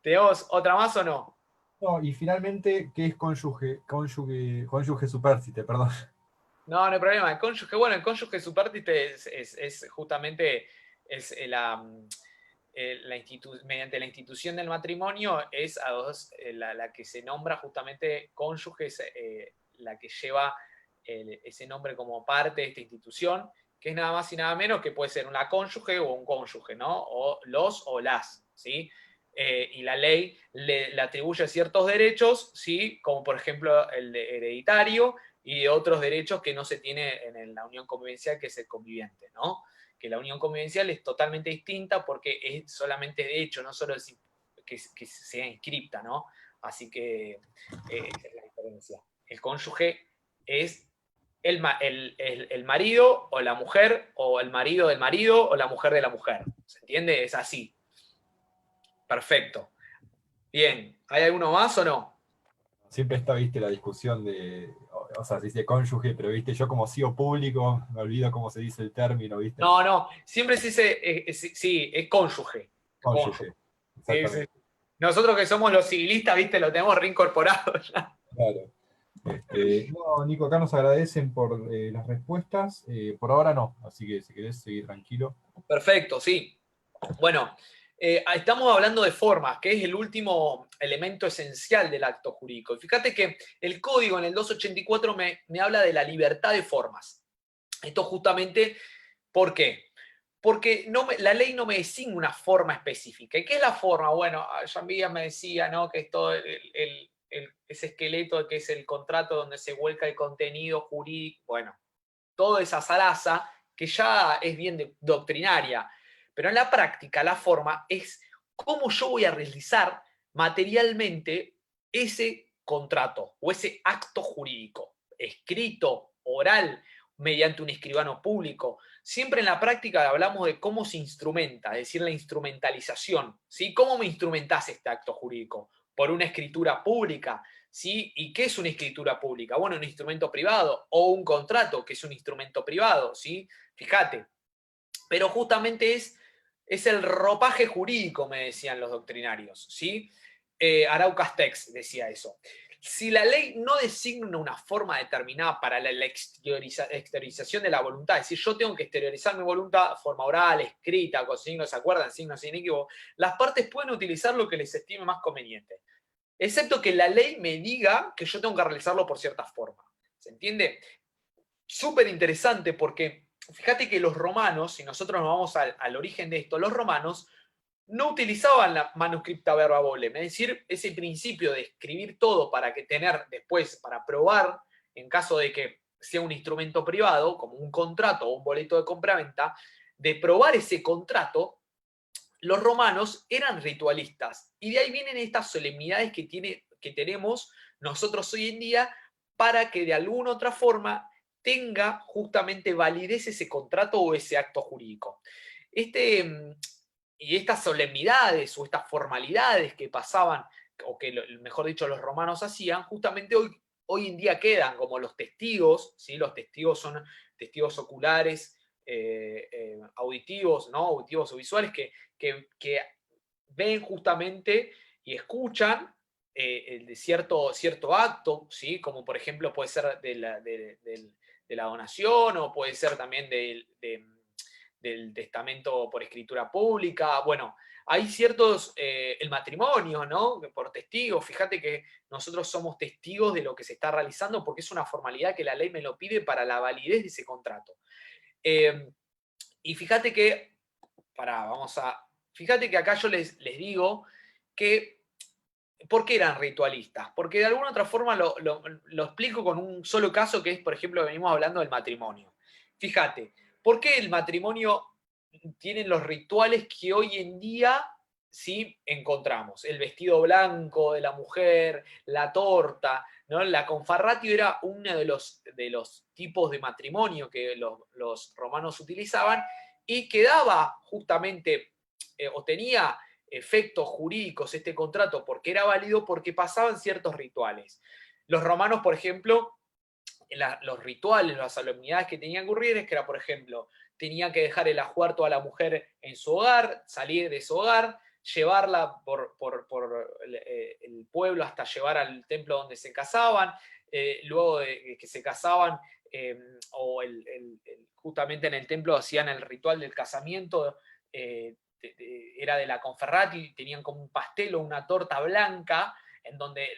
¿Tenemos otra más o no? No, y finalmente, ¿qué es cónyuge supérstite? Perdón. No, no hay problema. El cónyuge, bueno, el cónyuge supérstite es justamente es mediante la institución del matrimonio es a dos, la que se nombra justamente cónyuge, es la que lleva ese nombre como parte de esta institución, que es nada más y nada menos que puede ser una cónyuge o un cónyuge, ¿no? O los o las, ¿sí? Y la ley le atribuye ciertos derechos, ¿sí? Como por ejemplo el de hereditario, y de otros derechos que no se tiene en la unión convivencial, que es el conviviente, ¿no? Que la unión convivencial es totalmente distinta porque es solamente de hecho, no solo que sea inscripta, ¿no? Así que esa es la diferencia. El cónyuge es el marido o la mujer, o el marido del marido o la mujer de la mujer. ¿Se entiende? Es así. Perfecto. Bien. ¿Hay alguno más o no? Siempre está, viste, la discusión o sea, se dice cónyuge, pero viste, yo como sigo público, me olvido cómo se dice el término, viste. No, no. Siempre se dice, sí, es cónyuge. Cónyuge. Cónyuge, Sí, sí. exactamente. Nosotros que somos los civilistas, viste, lo tenemos reincorporado ya. Claro. No, Nico, acá nos agradecen por las respuestas. Por ahora no, así que si querés seguir tranquilo. Perfecto, sí. Bueno, estamos hablando de formas, que es el último elemento esencial del acto jurídico. Y fíjate que el código en el 284 me habla de la libertad de formas. Esto justamente, ¿por qué? Porque la ley no me designa una forma específica. ¿Y qué es la forma? Bueno, Jean Villa me decía, ¿no? Que es todo ese esqueleto que es el contrato donde se vuelca el contenido jurídico. Bueno, toda esa zaraza que ya es bien doctrinaria. Pero en la práctica, la forma es cómo yo voy a realizar materialmente ese contrato o ese acto jurídico, escrito, oral, mediante un escribano público. Siempre en la práctica hablamos de cómo se instrumenta, es decir, la instrumentalización. ¿Sí? ¿Cómo me instrumentás este acto jurídico? Por una escritura pública. ¿Sí? ¿Y qué es una escritura pública? Bueno, un instrumento privado o un contrato, que es un instrumento privado, ¿sí? Fíjate. Pero justamente es el ropaje jurídico, me decían los doctrinarios, ¿sí? Araucas Tex decía eso. Si la ley no designa una forma determinada para la exteriorización de la voluntad, es decir, yo tengo que exteriorizar mi voluntad, forma oral, escrita, con signos, ¿se acuerdan? Signos inequívocos. Las partes pueden utilizar lo que les estime más conveniente, excepto que la ley me diga que yo tengo que realizarlo por cierta forma. ¿Se entiende? Súper interesante porque fíjate que los romanos, si nosotros nos vamos al origen de esto, los romanos no utilizaban la manuscripta verba volem, es decir, ese principio de escribir todo para que tener después, para probar, en caso de que sea un instrumento privado, como un contrato o un boleto de compraventa, de probar ese contrato, los romanos eran ritualistas. Y de ahí vienen estas solemnidades que tenemos nosotros hoy en día para que de alguna otra forma tenga justamente validez ese contrato o ese acto jurídico. Y estas solemnidades o estas formalidades que pasaban, o que mejor dicho los romanos hacían, justamente hoy en día quedan como los testigos, ¿sí? Los testigos son testigos oculares, auditivos, ¿no? Auditivos o visuales que ven justamente y escuchan de cierto acto, ¿sí? Como por ejemplo puede ser de la donación o puede ser también del testamento por escritura pública. Bueno, hay ciertos, el matrimonio, ¿no? Por testigos, fíjate que nosotros somos testigos de lo que se está realizando porque es una formalidad que la ley me lo pide para la validez de ese contrato. Y fíjate que, fíjate que acá yo les digo que, ¿por qué eran ritualistas? Porque de alguna otra forma lo explico con un solo caso que es, por ejemplo, venimos hablando del matrimonio. Fíjate, ¿por qué el matrimonio tiene los rituales que hoy en día sí encontramos? El vestido blanco de la mujer, la torta, ¿no? La confarratio era uno de los tipos de matrimonio que los romanos utilizaban y que daba justamente, o tenía efectos jurídicos este contrato porque era válido porque pasaban ciertos rituales. Los romanos, por ejemplo, los rituales, las solemnidades que tenían que ocurrir es que era, por ejemplo, tenía que dejar el ajuarto a la mujer en su hogar, salir de su hogar, llevarla por el pueblo hasta llevar al templo donde se casaban, luego de que se casaban, o justamente en el templo hacían el ritual del casamiento, era de la Conferrati, tenían como un pastel o una torta blanca, en donde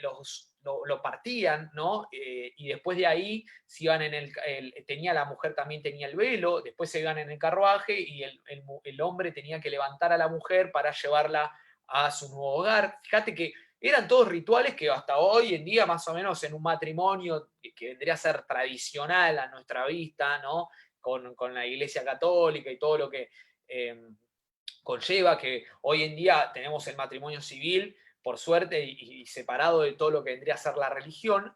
lo partían, ¿no? Y después de ahí se iban la mujer también tenía el velo, después se iban en el carruaje y el hombre tenía que levantar a la mujer para llevarla a su nuevo hogar. Fíjate que eran todos rituales que hasta hoy en día, más o menos en un matrimonio que vendría a ser tradicional a nuestra vista, ¿no? Con la Iglesia Católica y todo lo que conlleva, que hoy en día tenemos el matrimonio civil, por suerte, y separado de todo lo que vendría a ser la religión,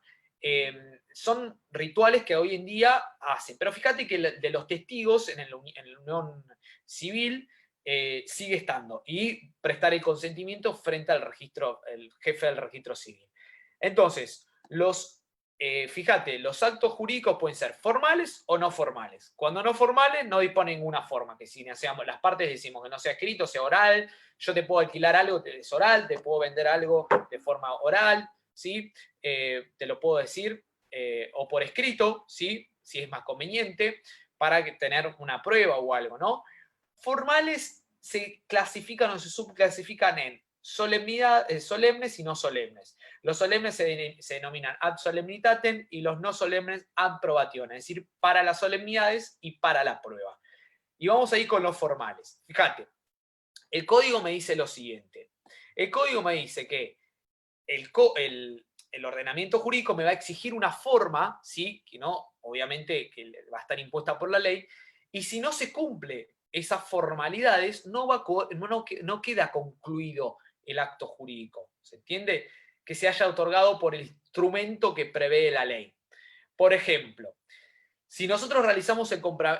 son rituales que hoy en día hacen. Pero fíjate que de los testigos en la unión civil sigue estando, y prestar el consentimiento frente al registro, el jefe del registro civil. Entonces, fíjate, los actos jurídicos pueden ser formales o no formales. Cuando no formales, no dispone ninguna forma, que si las partes decimos que no sea escrito, sea oral. Yo te puedo alquilar algo, es oral, te puedo vender algo de forma oral, ¿sí? Te lo puedo decir, o por escrito, ¿sí? Si es más conveniente, para tener una prueba o algo, ¿no? Formales se clasifican o se subclasifican en solemnes y no solemnes. Los solemnes se denominan ad solemnitatem y los no solemnes ad probationem, es decir, para las solemnidades y para la prueba. Y vamos a ir con los formales. Fíjate, el código me dice lo siguiente. El código me dice que el ordenamiento jurídico me va a exigir una forma, ¿sí? Que no, obviamente, que va a estar impuesta por la ley, y si no se cumple esas formalidades, no queda concluido el acto jurídico. ¿Se entiende? Que se haya otorgado por el instrumento que prevé la ley. Por ejemplo, si nosotros realizamos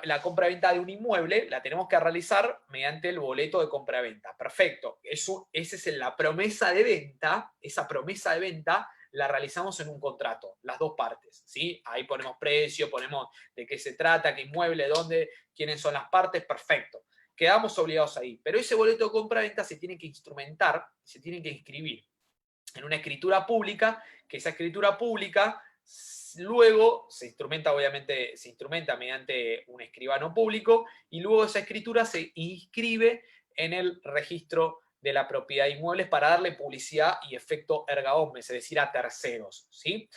la compra-venta de un inmueble, la tenemos que realizar mediante el boleto de compra-venta. Perfecto. Esa es la promesa de venta. Esa promesa de venta la realizamos en un contrato, las dos partes, ¿sí? Ahí ponemos precio, ponemos de qué se trata, qué inmueble, dónde, quiénes son las partes, perfecto. Quedamos obligados ahí. Pero ese boleto de compra-venta se tiene que instrumentar, se tiene que inscribir en una escritura pública, que esa escritura pública luego se instrumenta mediante un escribano público, y luego esa escritura se inscribe en el registro de la propiedad de inmuebles para darle publicidad y efecto erga omnes, es decir, a terceros, ¿sí?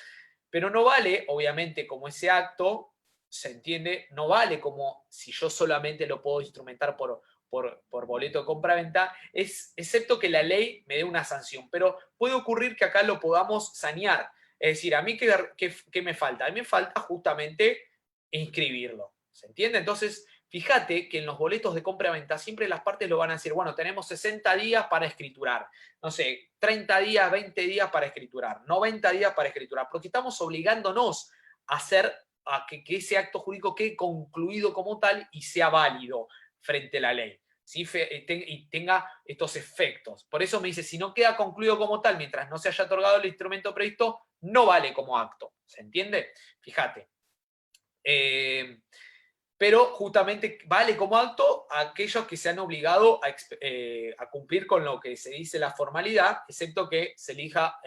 Pero no vale, obviamente, como ese acto, se entiende, no vale como si yo solamente lo puedo instrumentar por boleto de compra-venta, excepto que la ley me dé una sanción. Pero puede ocurrir que acá lo podamos sanear. Es decir, ¿a mí qué me falta? A mí me falta justamente inscribirlo. ¿Se entiende? Entonces, fíjate que en los boletos de compra-venta siempre las partes lo van a decir, bueno, tenemos 60 días para escriturar. No sé, 30 días, 20 días para escriturar, 90 días para escriturar, porque estamos obligándonos a que ese acto jurídico quede concluido como tal y sea válido frente a la ley, ¿sí? Y tenga estos efectos. Por eso me dice, si no queda concluido como tal, mientras no se haya otorgado el instrumento previsto, no vale como acto. ¿Se entiende? Fíjate. Pero justamente vale como acto a aquellos que se han obligado a cumplir con lo que se dice la formalidad, excepto que se elija,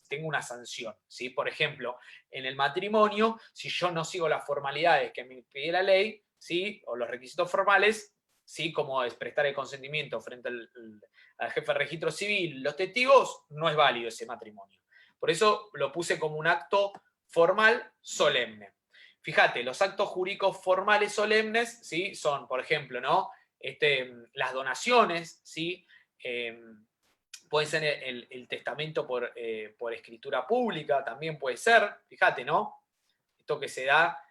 tenga una sanción, ¿sí? Por ejemplo, en el matrimonio, si yo no sigo las formalidades que me pide la ley, ¿sí? O los requisitos formales, ¿sí? Como es prestar el consentimiento frente al jefe de registro civil, los testigos, no es válido ese matrimonio. Por eso lo puse como un acto formal solemne. Fíjate, los actos jurídicos formales solemnes, ¿sí? Son, por ejemplo, ¿no? Las donaciones, ¿sí? Puede ser el testamento por escritura pública, también puede ser, fíjate, ¿no? Esto que se da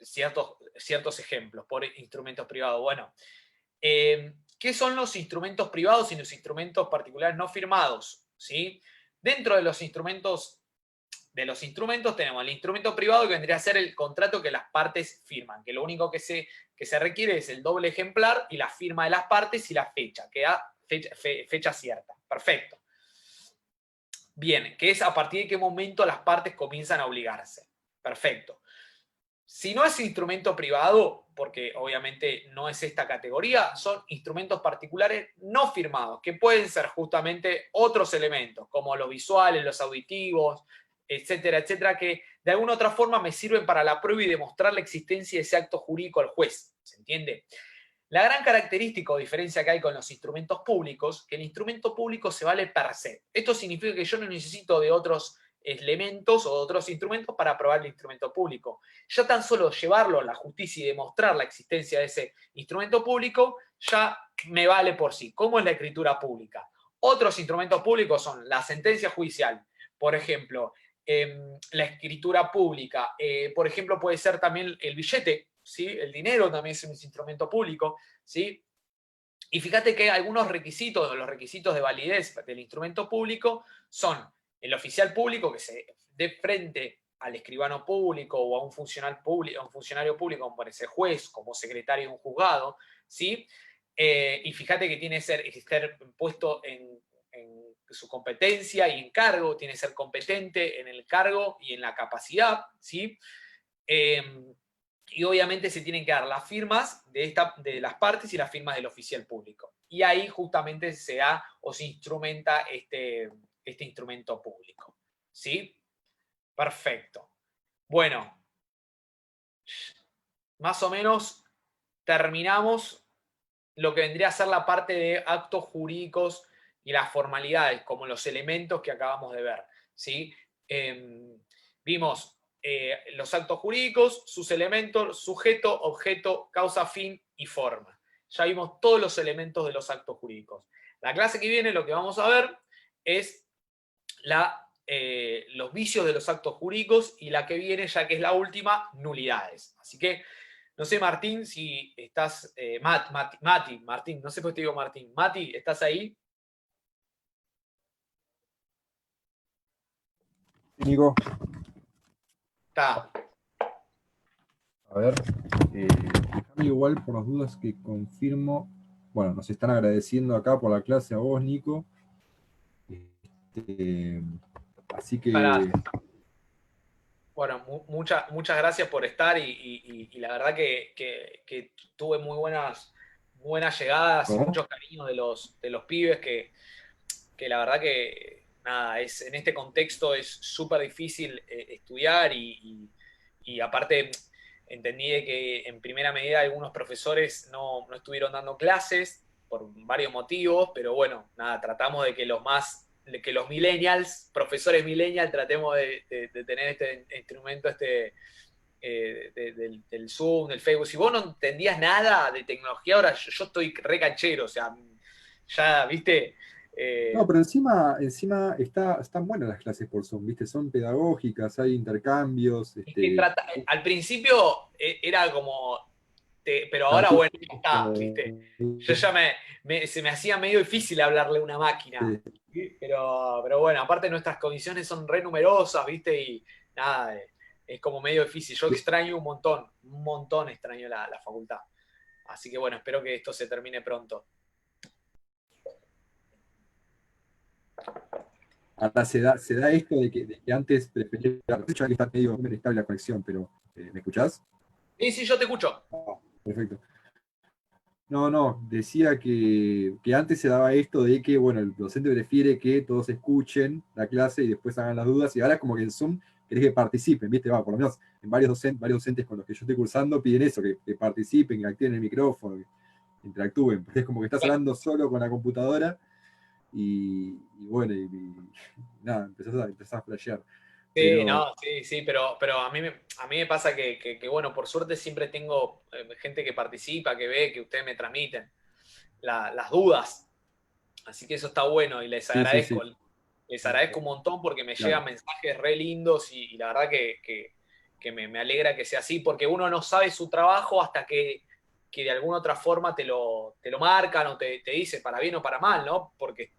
ciertos ejemplos por instrumentos privados. Bueno, ¿qué son los instrumentos privados y los instrumentos particulares no firmados? ¿Sí? Dentro de los instrumentos tenemos el instrumento privado, que vendría a ser el contrato que las partes firman, que lo único que se requiere es el doble ejemplar y la firma de las partes y la fecha. Queda fecha cierta. Perfecto. Bien, que es a partir de qué momento las partes comienzan a obligarse. Perfecto. Si no es instrumento privado, porque obviamente no es esta categoría, son instrumentos particulares no firmados, que pueden ser justamente otros elementos, como los visuales, los auditivos, etcétera, etcétera, que de alguna otra forma me sirven para la prueba y demostrar la existencia de ese acto jurídico al juez. ¿Se entiende? La gran característica o diferencia que hay con los instrumentos públicos, que el instrumento público se vale per se. Esto significa que yo no necesito de otros elementos o de otros instrumentos para aprobar el instrumento público. Ya tan solo llevarlo a la justicia y demostrar la existencia de ese instrumento público ya me vale por sí. ¿Cómo es la escritura pública? Otros instrumentos públicos son la sentencia judicial, por ejemplo, la escritura pública, por ejemplo, puede ser también el billete, ¿sí? El dinero también es un instrumento público, ¿sí? Y fíjate que algunos requisitos, los requisitos de validez del instrumento público son el oficial público que se dé frente al escribano público o a un funcionario público, como parece juez, como secretario de un juzgado, ¿sí? Y fíjate que tiene que estar puesto en su competencia y encargo, tiene que ser competente en el cargo y en la capacidad, ¿sí? Y obviamente se tienen que dar las firmas de las partes y las firmas del oficial público. Y ahí justamente se da o se instrumenta este instrumento público. ¿Sí? Perfecto. Bueno, más o menos terminamos lo que vendría a ser la parte de actos jurídicos y las formalidades, como los elementos que acabamos de ver. ¿Sí? Vimos los actos jurídicos, sus elementos, sujeto, objeto, causa, fin y forma. Ya vimos todos los elementos de los actos jurídicos. La clase que viene lo que vamos a ver es los vicios de los actos jurídicos y la que viene, ya que es la última, nulidades. Así que, no sé, Martín, si estás... Martín, no sé por qué te digo Martín. Mati, ¿estás ahí? Nico. Está. A ver, déjame igual por las dudas que confirmo. Bueno, nos están agradeciendo acá por la clase a vos, Nico. Así que... Bueno, muchas gracias por estar y la verdad que tuve muy buenas llegadas y ¿Cómo? muchos cariños de los pibes que la verdad que nada, en este contexto es súper difícil estudiar y aparte entendí de que en primera medida algunos profesores no estuvieron dando clases por varios motivos, pero bueno, nada, tratamos de que los millennials, profesores millennials, tratemos de tener este instrumento, del Zoom, del Facebook. Si vos no entendías nada de tecnología, ahora yo estoy re canchero, o sea, ya, viste. No, pero encima están buenas las clases por Zoom, ¿viste? Son pedagógicas, hay intercambios. Al principio era como, pero ahora bueno, ya está, viste. Yo ya se me hacía medio difícil hablarle a una máquina. ¿Sí? Pero bueno, aparte nuestras condiciones son re numerosas, viste, y nada, es como medio difícil. Yo extraño un montón extraño la facultad. Así que bueno, espero que esto se termine pronto. Ahora se da esto de que antes prefería. De hecho, aquí está medio inestable la conexión, pero ¿me escuchás? Sí, yo te escucho. Ah, perfecto. No, decía que antes se daba esto de que, bueno, el docente prefiere que todos escuchen la clase y después hagan las dudas, y ahora como que en Zoom querés que participen, ¿viste? Por lo menos en varios docentes con los que yo estoy cursando piden eso, que participen, que activen el micrófono, que interactúen, porque es como que estás hablando solo con la computadora y bueno, nada, empezás a flashear. Sí, Pero, no, sí, pero a mí me pasa que, bueno, por suerte siempre tengo gente que participa, que ve, que ustedes me transmiten las dudas. Así que eso está bueno y les sí, agradezco. Les agradezco un montón porque me claro. llegan mensajes re lindos y la verdad que me alegra que sea así, porque uno no sabe su trabajo hasta que de alguna otra forma te lo marcan o te dice para bien o para mal, ¿no? Porque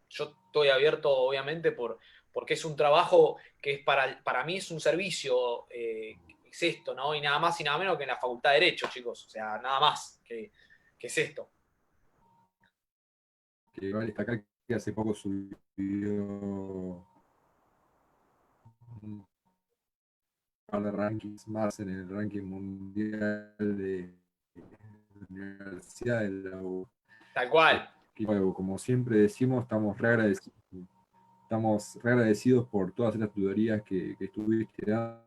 yo estoy abierto, obviamente, porque es un trabajo que es para mí es un servicio, es esto, ¿no? Y nada más y nada menos que en la Facultad de Derecho, chicos. O sea, nada más que es esto. que vale destacar que hace poco subió un par de rankings más en el ranking mundial de universidad de la U. Tal cual. Que, como siempre decimos, estamos re agradecidos por todas estas tutorías que estuviste dando,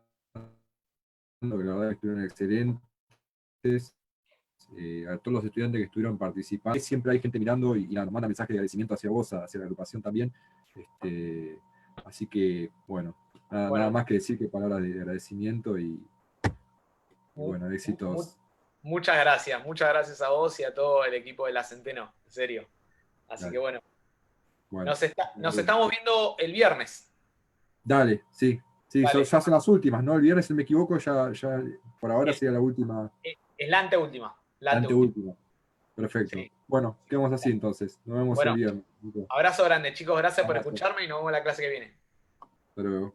que la verdad que estuvieron excelentes. A todos los estudiantes que estuvieron participando. Siempre hay gente mirando y nos manda mensajes de agradecimiento hacia vos, hacia la agrupación también. Así que, bueno, nada más que decir que palabras de agradecimiento y bueno, éxitos. Muchas gracias a vos y a todo el equipo de la Centeno, en serio. Así Dale. que bueno, Bueno, nos estamos viendo el viernes. Dale, sí, Dale. ya son las últimas, ¿no? El viernes, si no me equivoco, ya por ahora sería la última. Es la anteúltima. La anteúltima. Perfecto. Sí. Bueno, quedamos así entonces. Nos vemos el viernes. Abrazo grande, chicos. Gracias por escucharme y nos vemos en la clase que viene. Hasta luego.